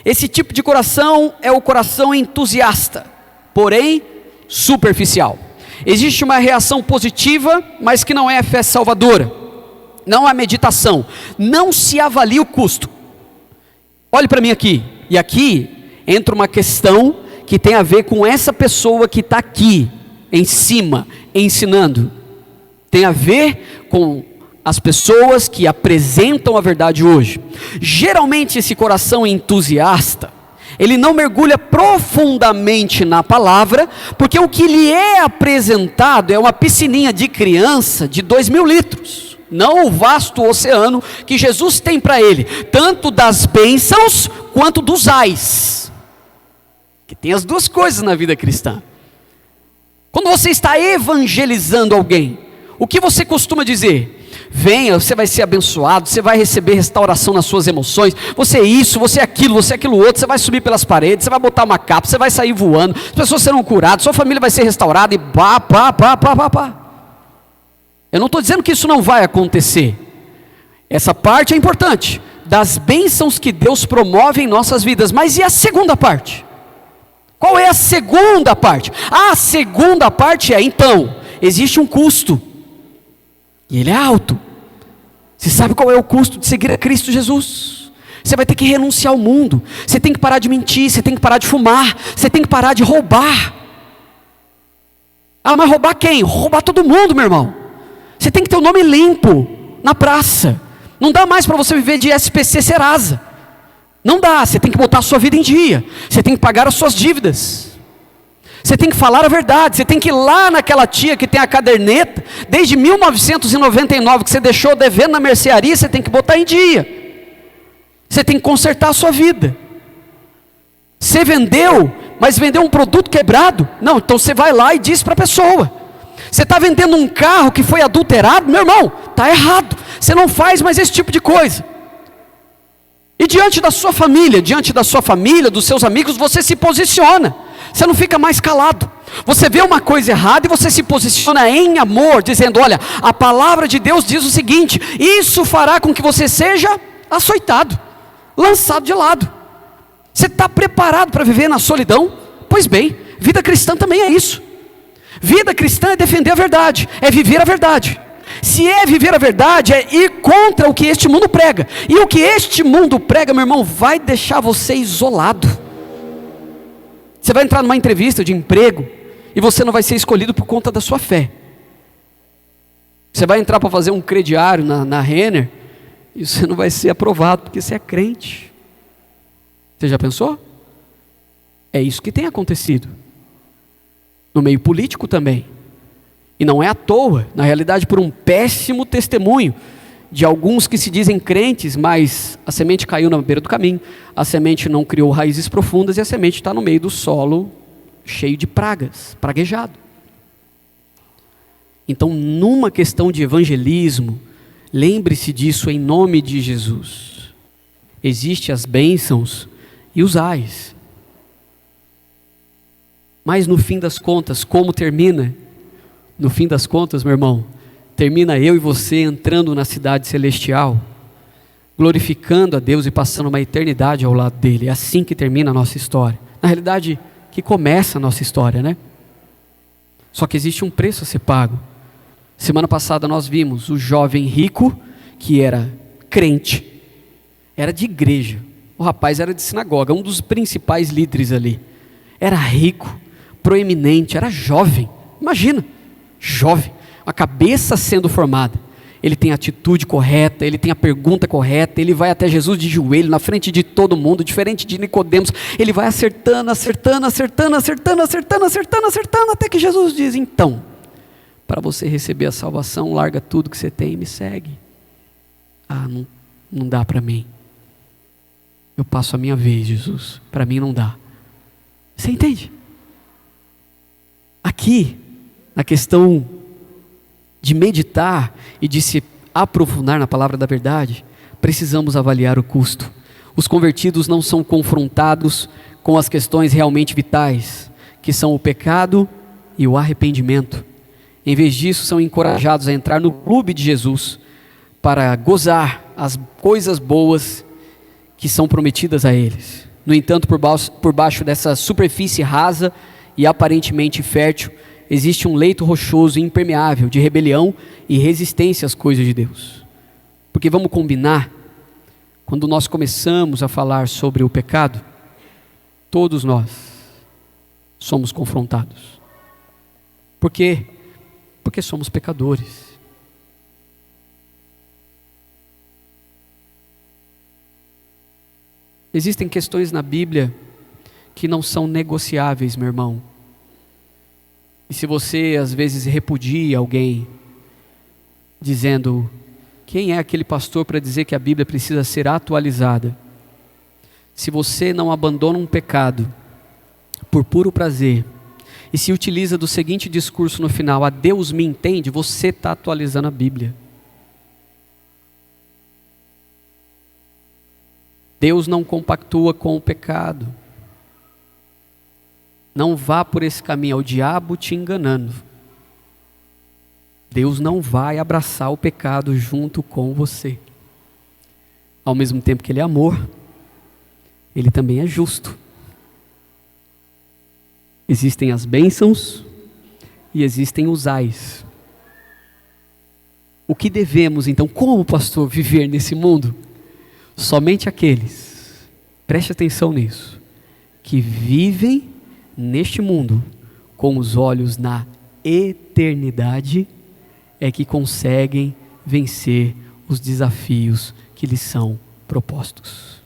Esse tipo de coração é o coração entusiasta, porém superficial. Existe uma reação positiva, mas que não é a fé salvadora. Não há meditação, não se avalia o custo. Olhe para mim aqui, e aqui entra uma questão que tem a ver com essa pessoa que está aqui, em cima, ensinando. Tem a ver com as pessoas que apresentam a verdade hoje. Geralmente esse coração entusiasta, ele não mergulha profundamente na palavra, porque o que lhe é apresentado é uma piscininha de criança de 2.000 litros. Não o vasto oceano que Jesus tem para ele, tanto das bênçãos quanto dos ais, que tem as duas coisas na vida cristã. Quando você está evangelizando alguém, o que você costuma dizer? Venha, você vai ser abençoado, você vai receber restauração nas suas emoções, você é isso, você é aquilo outro, você vai subir pelas paredes, você vai botar uma capa, você vai sair voando, as pessoas serão curadas, sua família vai ser restaurada e pá. Eu não estou dizendo que isso não vai acontecer. Essa parte é importante, das bênçãos que Deus promove em nossas vidas. Mas e a segunda parte? Qual é a segunda parte? A segunda parte é, então, existe um custo, e ele é alto. Você sabe qual é o custo de seguir a Cristo Jesus? Você vai ter que renunciar ao mundo, você tem que parar de mentir, você tem que parar de fumar, você tem que parar de roubar. Mas roubar quem? Roubar todo mundo, meu irmão. Você tem que ter o nome limpo na praça. Não dá mais para você viver de SPC Serasa. Não dá, você tem que botar a sua vida em dia. Você tem que pagar as suas dívidas. Você tem que falar a verdade. Você tem que ir lá naquela tia que tem a caderneta, desde 1999, que você deixou devendo na mercearia, você tem que botar em dia. Você tem que consertar a sua vida. Você vendeu, mas vendeu um produto quebrado? Não, então você vai lá e diz para a pessoa. Você está vendendo um carro que foi adulterado? Meu irmão, está errado. Você não faz mais esse tipo de coisa. E diante da sua família, dos seus amigos, você se posiciona. Você não fica mais calado. Você vê uma coisa errada e você se posiciona em amor, dizendo: olha, a palavra de Deus diz o seguinte: isso fará com que você seja açoitado, lançado de lado. Você está preparado para viver na solidão? Pois bem, vida cristã também é isso. Vida cristã é defender a verdade, é viver a verdade. Se é viver a verdade, é ir contra o que este mundo prega. E o que este mundo prega, meu irmão, vai deixar você isolado. Você vai entrar numa entrevista de emprego e você não vai ser escolhido por conta da sua fé. Você vai entrar para fazer um crediário na Renner e você não vai ser aprovado porque você é crente. Você já pensou? É isso que tem acontecido. No meio político também. E não é à toa, na realidade, por um péssimo testemunho de alguns que se dizem crentes, mas a semente caiu na beira do caminho, a semente não criou raízes profundas e a semente está no meio do solo cheio de pragas, praguejado. Então, numa questão de evangelismo, lembre-se disso em nome de Jesus. Existem as bênçãos e os ais. Mas no fim das contas, como termina? No fim das contas, meu irmão, termina eu e você entrando na cidade celestial, glorificando a Deus e passando uma eternidade ao lado dele. É assim que termina a nossa história. Na realidade, que começa a nossa história, né? Só que existe um preço a ser pago. Semana passada nós vimos o jovem rico, que era crente, era de igreja. O rapaz era de sinagoga, um dos principais líderes ali. Era rico, proeminente, era jovem. Imagina, jovem, a cabeça sendo formada. Ele tem a atitude correta, ele tem a pergunta correta, ele vai até Jesus de joelho, na frente de todo mundo, diferente de Nicodemos. Ele vai acertando, até que Jesus diz: então, para você receber a salvação, larga tudo que você tem e me segue. Ah, não dá para mim. Eu passo a minha vez, Jesus, para mim não dá. Você entende? Aqui, na questão de meditar e de se aprofundar na palavra da verdade, precisamos avaliar o custo. Os convertidos não são confrontados com as questões realmente vitais, que são o pecado e o arrependimento. Em vez disso, são encorajados a entrar no clube de Jesus para gozar as coisas boas que são prometidas a eles. No entanto, por baixo dessa superfície rasa e aparentemente fértil, existe um leito rochoso e impermeável de rebelião e resistência às coisas de Deus. Porque vamos combinar, quando nós começamos a falar sobre o pecado, todos nós somos confrontados. Por quê? Porque somos pecadores. Existem questões na Bíblia que não são negociáveis, meu irmão. E se você às vezes repudia alguém, dizendo: quem é aquele pastor para dizer que a Bíblia precisa ser atualizada? Se você não abandona um pecado por puro prazer, e se utiliza do seguinte discurso no final: a Deus me entende, você está atualizando a Bíblia. Deus não compactua com o pecado. Não vá por esse caminho, é o diabo te enganando. Deus não vai abraçar o pecado junto com você. Ao mesmo tempo que Ele é amor, Ele também é justo. Existem as bênçãos e existem os ais. O que devemos então, como pastor, viver nesse mundo? Somente aqueles, preste atenção nisso, que vivem neste mundo com os olhos na eternidade, é que conseguem vencer os desafios que lhes são propostos.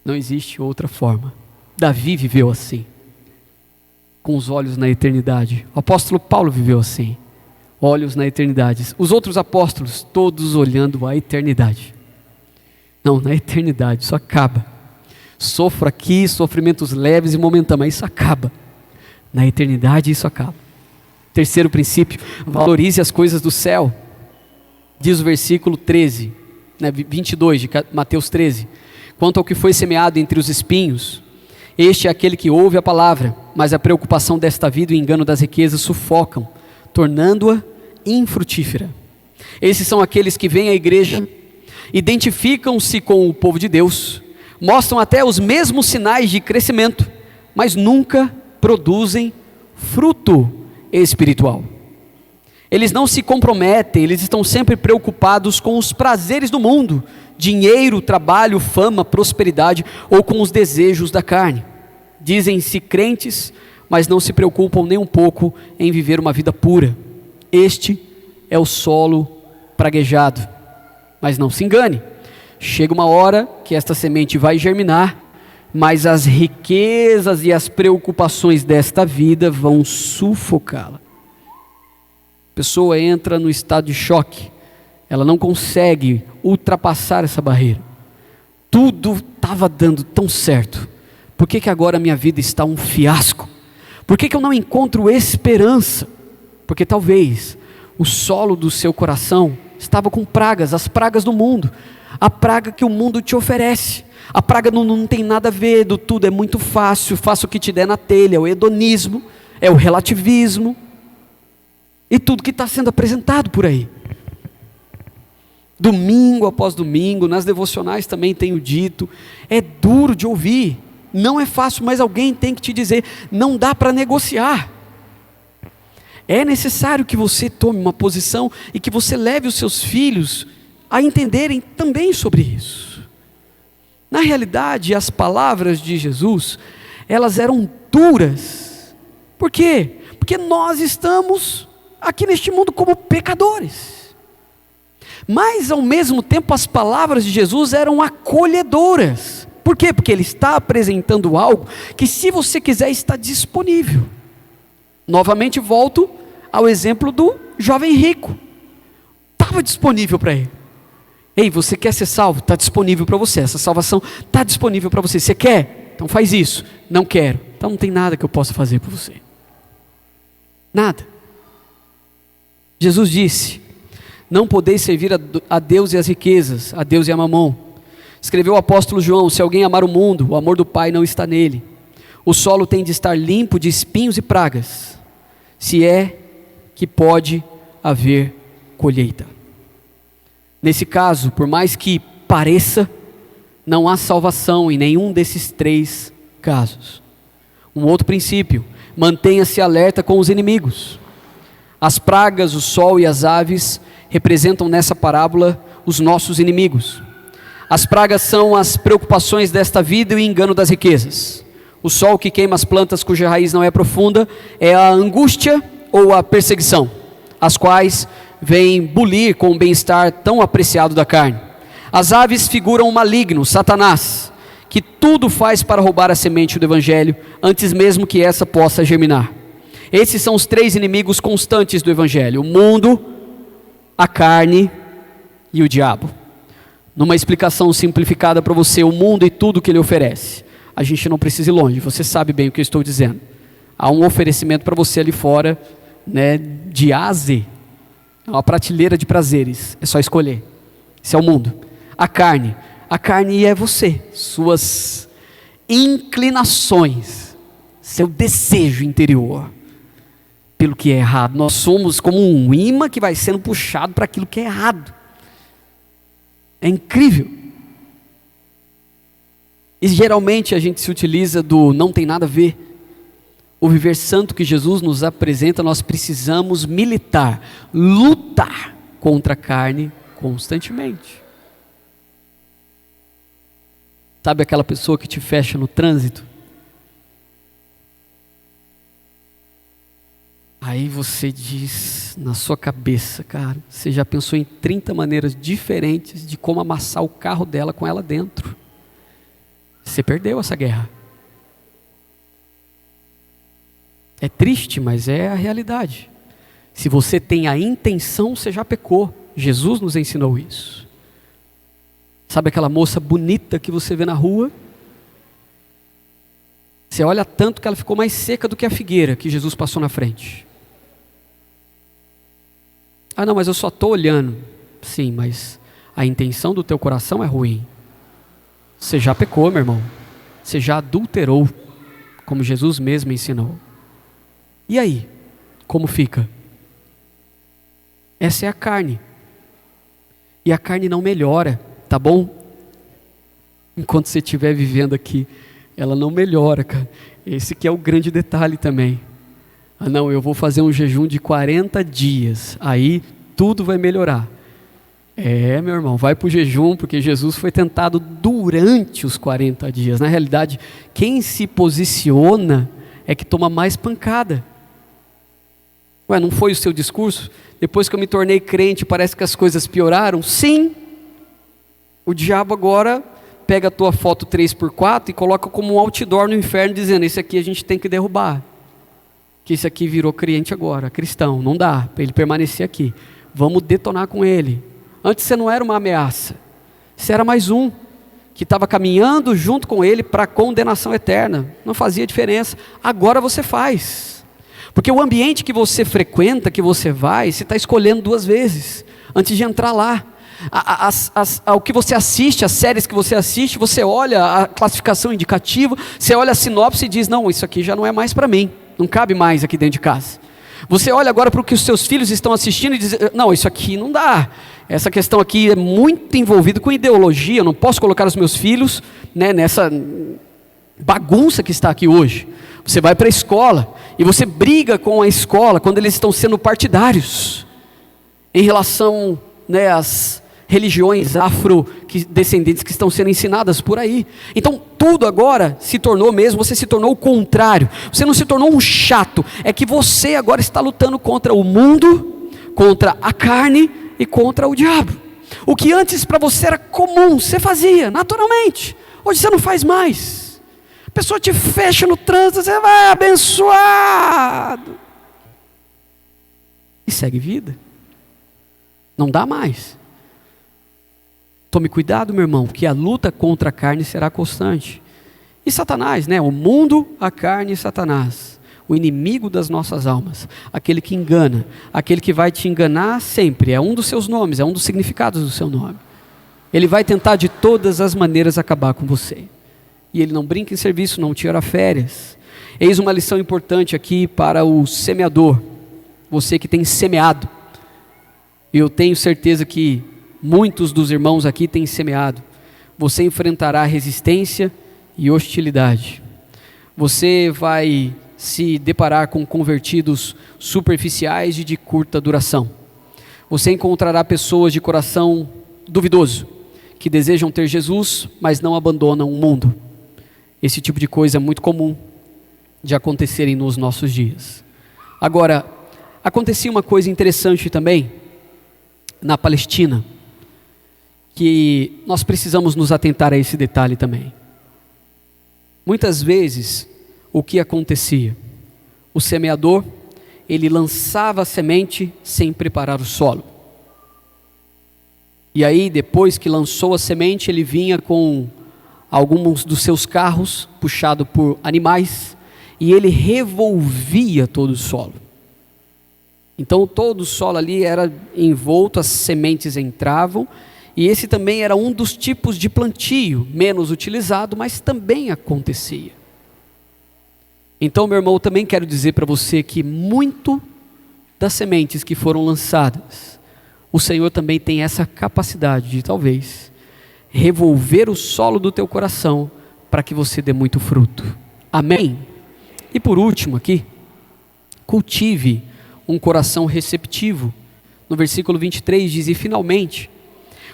Não existe outra forma. Davi viveu assim, com os olhos na eternidade. O apóstolo Paulo viveu assim, olhos na eternidade. Os outros apóstolos, todos olhando a eternidade. Não, na eternidade, isso acaba. Sofro aqui, sofrimentos leves e momentâneos, mas isso acaba. Na eternidade isso acaba. Terceiro princípio, valorize as coisas do céu. Diz o versículo 13, 22 de Mateus 13. Quanto ao que foi semeado entre os espinhos, este é aquele que ouve a palavra, mas a preocupação desta vida e o engano das riquezas sufocam, tornando-a infrutífera. Esses são aqueles que vêm à igreja, identificam-se com o povo de Deus, mostram até os mesmos sinais de crescimento, mas nunca produzem fruto espiritual. Eles não se comprometem, eles estão sempre preocupados com os prazeres do mundo, dinheiro, trabalho, fama, prosperidade, ou com os desejos da carne. Dizem-se crentes, mas não se preocupam nem um pouco em viver uma vida pura. Este é o solo praguejado. Mas não se engane, chega uma hora que esta semente vai germinar, mas as riquezas e as preocupações desta vida vão sufocá-la. A pessoa entra no estado de choque, ela não consegue ultrapassar essa barreira. Tudo estava dando tão certo, por que agora a minha vida está um fiasco? Por que eu não encontro esperança? Porque talvez o solo do seu coração estava com pragas, as pragas do mundo, a praga que o mundo te oferece. A praga não tem nada a ver, do tudo é muito fácil, faça o que te der na telha, é o hedonismo, é o relativismo, e tudo que está sendo apresentado por aí. Domingo após domingo, nas devocionais também tenho dito, é duro de ouvir, não é fácil, mas alguém tem que te dizer, não dá para negociar. É necessário que você tome uma posição e que você leve os seus filhos a entenderem também sobre isso. Na realidade, as palavras de Jesus, elas eram duras. Por quê? Porque nós estamos aqui neste mundo como pecadores. Mas ao mesmo tempo as palavras de Jesus eram acolhedoras. Por quê? Porque ele está apresentando algo que, se você quiser, está disponível. Novamente volto ao exemplo do jovem rico. Estava disponível para ele. Ei, você quer ser salvo? Está disponível para você. Essa salvação está disponível para você. Você quer? Então faz isso. Não quero. Então não tem nada que eu possa fazer por você. Nada. Jesus disse: não podeis servir a Deus e as riquezas, a Deus e a mamon. Escreveu o apóstolo João: se alguém amar o mundo, o amor do Pai não está nele. O solo tem de estar limpo de espinhos e pragas, se é que pode haver colheita. Nesse caso, por mais que pareça, não há salvação em nenhum desses três casos. Um outro princípio: mantenha-se alerta com os inimigos. As pragas, o sol e as aves representam nessa parábola os nossos inimigos. As pragas são as preocupações desta vida e o engano das riquezas. O sol que queima as plantas cuja raiz não é profunda é a angústia ou a perseguição, as quais vêm bulir com o bem-estar tão apreciado da carne. As aves figuram o maligno, Satanás, que tudo faz para roubar a semente do evangelho, antes mesmo que essa possa germinar. Esses são os três inimigos constantes do evangelho: o mundo, a carne e o diabo. Numa explicação simplificada para você, o mundo e tudo que ele oferece. A gente não precisa ir longe, você sabe bem o que eu estou dizendo. Há um oferecimento para você ali fora, né, de A a Z. É uma prateleira de prazeres, é só escolher. Esse é o mundo. A carne é você, suas inclinações, seu desejo interior pelo que é errado. Nós somos como um imã que vai sendo puxado para aquilo que é errado. É incrível. E geralmente a gente se utiliza do não tem nada a ver. O viver santo que Jesus nos apresenta, nós precisamos militar, lutar contra a carne constantemente. Sabe aquela pessoa que te fecha no trânsito? Aí você diz na sua cabeça, cara, você já pensou em 30 maneiras diferentes de como amassar o carro dela com ela dentro. Você perdeu essa guerra. É triste, mas é a realidade. Se você tem a intenção, você já pecou. Jesus nos ensinou isso. Sabe aquela moça bonita que você vê na rua? Você olha tanto que ela ficou mais seca do que a figueira que Jesus passou na frente. Ah não, mas eu só estou olhando. Sim, mas a intenção do teu coração é ruim. Você já pecou, meu irmão. Você já adulterou, como Jesus mesmo ensinou. E aí, como fica? Essa é a carne. E a carne não melhora, tá bom? Enquanto você estiver vivendo aqui, ela não melhora, cara. Esse que é o grande detalhe também. Ah não, eu vou fazer um jejum de 40 dias, aí tudo vai melhorar. Meu irmão, vai para o jejum, porque Jesus foi tentado durante os 40 dias. Na realidade, quem se posiciona é que toma mais pancada. Ué, não foi o seu discurso? Depois que eu me tornei crente, parece que as coisas pioraram? Sim. O diabo agora pega a tua foto 3x4 e coloca como um outdoor no inferno, dizendo, esse aqui a gente tem que derrubar. Que esse aqui virou crente agora, cristão. Não dá para ele permanecer aqui. Vamos detonar com ele. Antes você não era uma ameaça. Você era mais um que estava caminhando junto com ele para a condenação eterna. Não fazia diferença. Agora você faz. Porque o ambiente que você frequenta, que você vai, você está escolhendo 2 vezes antes de entrar lá. O que você assiste, as séries que você assiste, você olha a classificação indicativa, você olha a sinopse e diz, não, isso aqui já não é mais para mim, não cabe mais aqui dentro de casa. Você olha agora para o que os seus filhos estão assistindo e diz, não, isso aqui não dá. Essa questão aqui é muito envolvida com ideologia, eu não posso colocar os meus filhos, né, nessa bagunça que está aqui hoje. Você vai para a escola e você briga com a escola quando eles estão sendo partidários em relação, né, às religiões afrodescendentes que estão sendo ensinadas por aí. Então tudo agora se tornou mesmo, você se tornou o contrário. Você não se tornou um chato, é que você agora está lutando contra o mundo, contra a carne e contra o diabo. O que antes para você era comum, você fazia naturalmente, hoje você não faz mais. A pessoa te fecha no trânsito, você vai abençoado e segue vida. Não dá mais. Tome cuidado, meu irmão, que a luta contra a carne será constante. E Satanás, né? O mundo, a carne e Satanás, o inimigo das nossas almas, aquele que engana, aquele que vai te enganar sempre, é um dos seus nomes, é um dos significados do seu nome. Ele vai tentar de todas as maneiras acabar com você. E ele não brinca em serviço, não tira férias. Eis uma lição importante aqui para o semeador, você que tem semeado. Eu tenho certeza que muitos dos irmãos aqui têm semeado. Você enfrentará resistência e hostilidade. Você vai se deparar com convertidos superficiais e de curta duração. Você encontrará pessoas de coração duvidoso, que desejam ter Jesus, mas não abandonam o mundo. Esse tipo de coisa é muito comum de acontecerem nos nossos dias. Agora, acontecia uma coisa interessante também na Palestina, que nós precisamos nos atentar a esse detalhe também. Muitas vezes, o que acontecia? O semeador, ele lançava a semente sem preparar o solo. E aí, depois que lançou a semente, ele vinha com alguns dos seus carros, puxado por animais, e ele revolvia todo o solo. Então todo o solo ali era envolto, as sementes entravam, e esse também era um dos tipos de plantio, menos utilizado, mas também acontecia. Então, meu irmão, eu também quero dizer para você que muito das sementes que foram lançadas, o Senhor também tem essa capacidade de talvez revolver o solo do teu coração para que você dê muito fruto. Amém? E por último aqui, cultive um coração receptivo. No versículo 23 diz, e finalmente,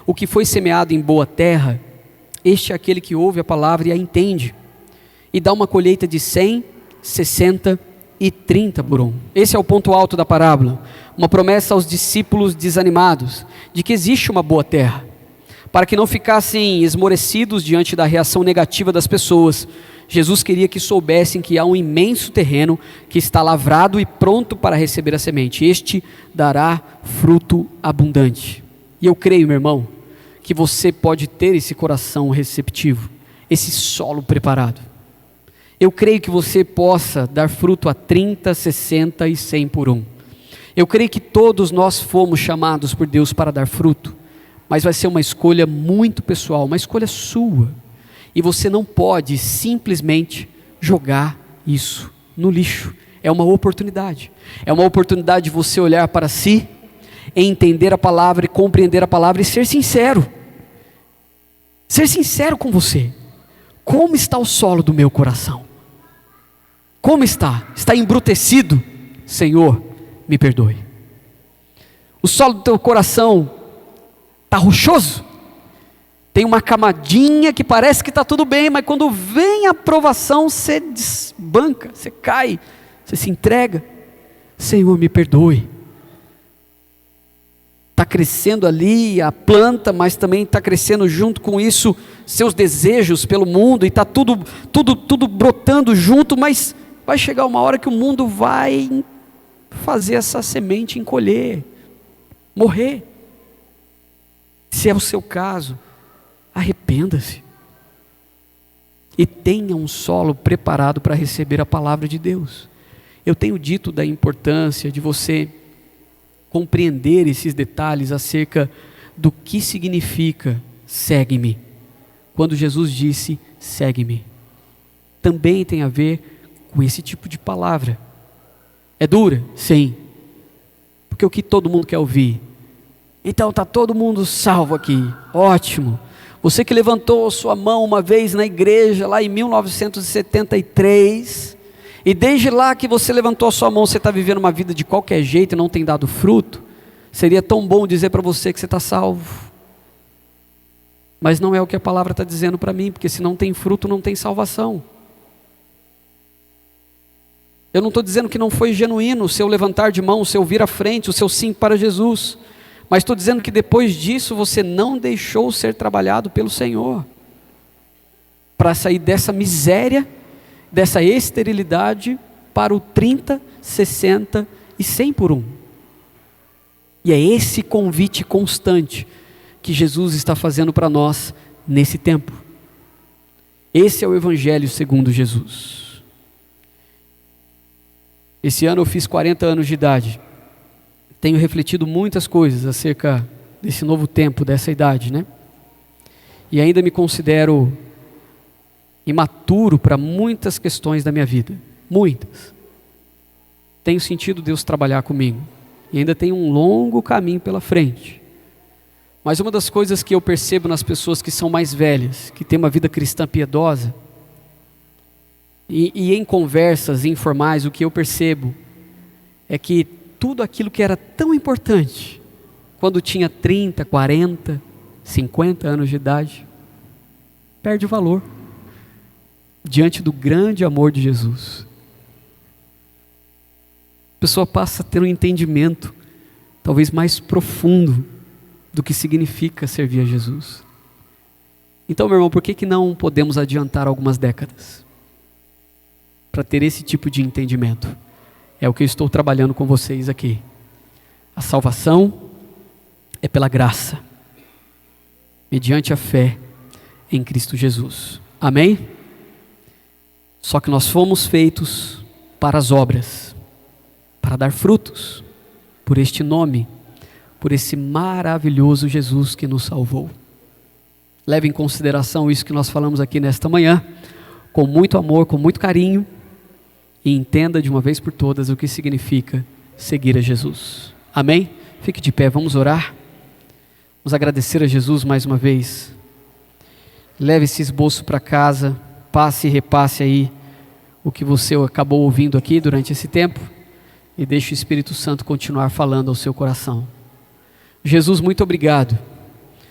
o que foi semeado em boa terra, este é aquele que ouve a palavra e a entende, e dá uma colheita de 100, 60 e 30 por um. Esse é o ponto alto da parábola, uma promessa aos discípulos desanimados, de que existe uma boa terra, para que não ficassem esmorecidos diante da reação negativa das pessoas. Jesus queria que soubessem que há um imenso terreno que está lavrado e pronto para receber a semente. Este dará fruto abundante. E eu creio, meu irmão, que você pode ter esse coração receptivo, esse solo preparado. Eu creio que você possa dar fruto a 30, 60 e 100 por um. Eu creio que todos nós fomos chamados por Deus para dar fruto, mas vai ser uma escolha muito pessoal, uma escolha sua. E você não pode simplesmente jogar isso no lixo. É uma oportunidade. É uma oportunidade de você olhar para si, entender a palavra e compreender a palavra e ser sincero. Ser sincero com você. Como está o solo do meu coração? Como está? Está embrutecido? Senhor, me perdoe. O solo do teu coração está rochoso? Tem uma camadinha que parece que está tudo bem, mas quando vem a provação, você desbanca, você cai, você se entrega. Senhor, me perdoe. Está crescendo ali a planta, mas também está crescendo junto com isso seus desejos pelo mundo, e está tudo brotando junto, mas vai chegar uma hora que o mundo vai fazer essa semente encolher, morrer. Se é o seu caso, arrependa-se e tenha um solo preparado para receber a palavra de Deus. Eu tenho dito da importância de você compreender esses detalhes acerca do que significa segue-me. Quando Jesus disse segue-me, também tem a ver com esse tipo de palavra. É dura? Sim, porque o que todo mundo quer ouvir. Então está todo mundo salvo aqui, ótimo. Você que levantou sua mão uma vez na igreja, lá em 1973, e desde lá que você levantou a sua mão, você está vivendo uma vida de qualquer jeito e não tem dado fruto, seria tão bom dizer para você que você está salvo. Mas não é o que a palavra está dizendo para mim, porque se não tem fruto, não tem salvação. Eu não estou dizendo que não foi genuíno o seu levantar de mão, o seu vir à frente, o seu sim para Jesus, mas estou dizendo que depois disso você não deixou ser trabalhado pelo Senhor, para sair dessa miséria, dessa esterilidade, para o 30, 60 e 100 por um. E é esse convite constante que Jesus está fazendo para nós nesse tempo. Esse é o Evangelho segundo Jesus. Esse ano eu fiz 40 anos de idade. Tenho refletido muitas coisas acerca desse novo tempo, dessa idade, né? E ainda me considero imaturo para muitas questões da minha vida. Muitas. Tenho sentido Deus trabalhar comigo. E ainda tenho um longo caminho pela frente. Mas uma das coisas que eu percebo nas pessoas que são mais velhas, que têm uma vida cristã piedosa, e em conversas informais, o que eu percebo é que tudo aquilo que era tão importante, quando tinha 30, 40, 50 anos de idade, perde o valor, diante do grande amor de Jesus. A pessoa passa a ter um entendimento, talvez mais profundo, do que significa servir a Jesus. Então, meu irmão, por que não podemos adiantar algumas décadas? Para ter esse tipo de entendimento. É o que eu estou trabalhando com vocês aqui. A salvação é pela graça, mediante a fé em Cristo Jesus. Amém? Só que nós fomos feitos para as obras, para dar frutos, por este nome, por esse maravilhoso Jesus que nos salvou. Leve em consideração isso que nós falamos aqui nesta manhã, com muito amor, com muito carinho, e entenda de uma vez por todas o que significa seguir a Jesus. Amém? Fique de pé, vamos orar. Vamos agradecer a Jesus mais uma vez. Leve esse esboço para casa, passe e repasse aí o que você acabou ouvindo aqui durante esse tempo, e deixe o Espírito Santo continuar falando ao seu coração. Jesus, muito obrigado.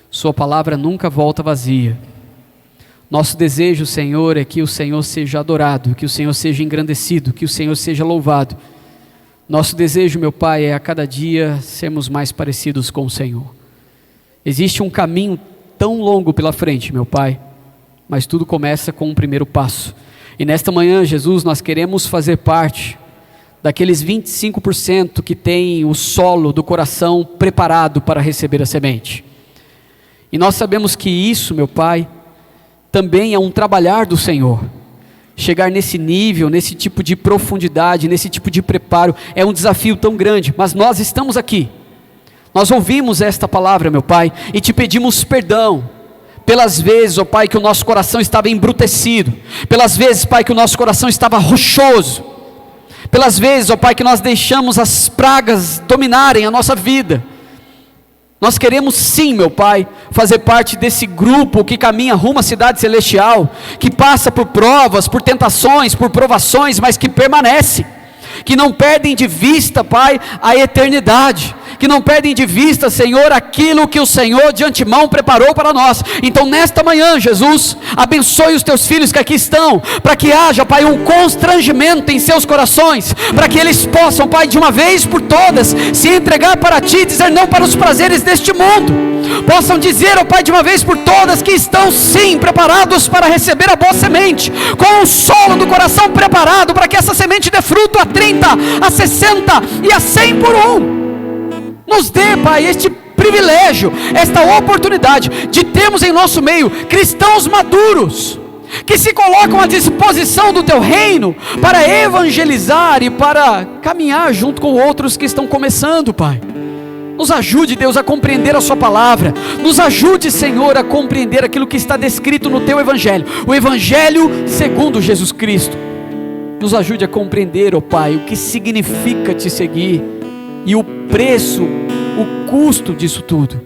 Sua palavra nunca volta vazia. Nosso desejo, Senhor, é que o Senhor seja adorado, que o Senhor seja engrandecido, que o Senhor seja louvado. Nosso desejo, meu Pai, é a cada dia sermos mais parecidos com o Senhor. Existe um caminho tão longo pela frente, meu Pai, mas tudo começa com um primeiro passo. E nesta manhã, Jesus, nós queremos fazer parte daqueles 25% que tem o solo do coração preparado para receber a semente. E nós sabemos que isso, meu Pai, também é um trabalhar do Senhor. Chegar nesse nível, nesse tipo de profundidade, nesse tipo de preparo, é um desafio tão grande, mas nós estamos aqui. Nós ouvimos esta palavra, meu Pai, e te pedimos perdão pelas vezes, ó Pai, que o nosso coração estava embrutecido, pelas vezes, Pai, que o nosso coração estava rochoso, pelas vezes, ó Pai, que nós deixamos as pragas dominarem a nossa vida. Nós queremos sim, meu Pai, fazer parte desse grupo que caminha rumo à cidade celestial, que passa por provas, por tentações, por provações, mas que permanece, que não perdem de vista, Pai, a eternidade, que não perdem de vista, Senhor, aquilo que o Senhor de antemão preparou para nós. Então nesta manhã, Jesus, abençoe os teus filhos que aqui estão, para que haja, Pai, um constrangimento em seus corações, para que eles possam, Pai, de uma vez por todas, se entregar para Ti e dizer não para os prazeres deste mundo, possam dizer, ó Pai, de uma vez por todas, que estão sim preparados para receber a boa semente, com o solo do coração preparado, para que essa semente dê fruto a 30, a 60 e a 100 por um. Nos dê, Pai, este privilégio, esta oportunidade de termos em nosso meio cristãos maduros, que se colocam à disposição do Teu reino, para evangelizar e para caminhar junto com outros que estão começando, Pai. Nos ajude, Deus, a compreender a Sua palavra, nos ajude, Senhor, a compreender aquilo que está descrito no Teu Evangelho, o Evangelho segundo Jesus Cristo. Nos ajude a compreender, ó Pai, o que significa Te seguir, e o preço, o custo disso tudo.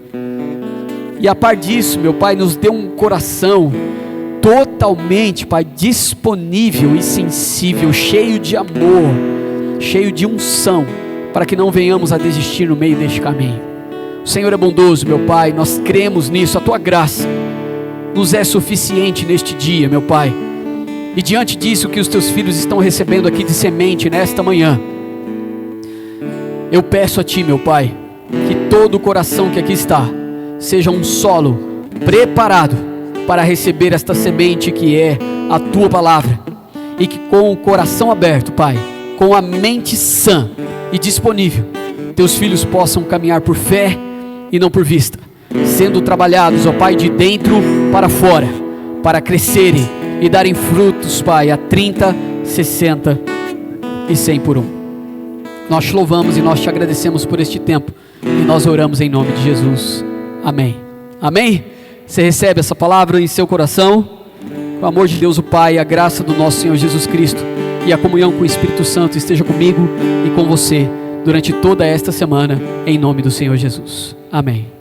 E a par disso, meu Pai, nos dê um coração totalmente, Pai, disponível e sensível, cheio de amor, cheio de unção, para que não venhamos a desistir no meio deste caminho. O Senhor é bondoso, meu Pai, nós cremos nisso, a Tua graça nos é suficiente neste dia, meu Pai. E diante disso que os Teus filhos estão recebendo aqui de semente nesta manhã, eu peço a Ti, meu Pai, que todo o coração que aqui está seja um solo preparado para receber esta semente que é a Tua palavra, e que com o coração aberto, Pai, com a mente sã e disponível, Teus filhos possam caminhar por fé e não por vista, sendo trabalhados, ó Pai, de dentro para fora, para crescerem e darem frutos, Pai, a 30, 60 e 100 por um. Nós te louvamos e nós te agradecemos por este tempo, e nós oramos em nome de Jesus, amém. Amém? Você recebe essa palavra em seu coração? O amor de Deus o Pai, a graça do nosso Senhor Jesus Cristo e a comunhão com o Espírito Santo esteja comigo e com você durante toda esta semana, em nome do Senhor Jesus, amém.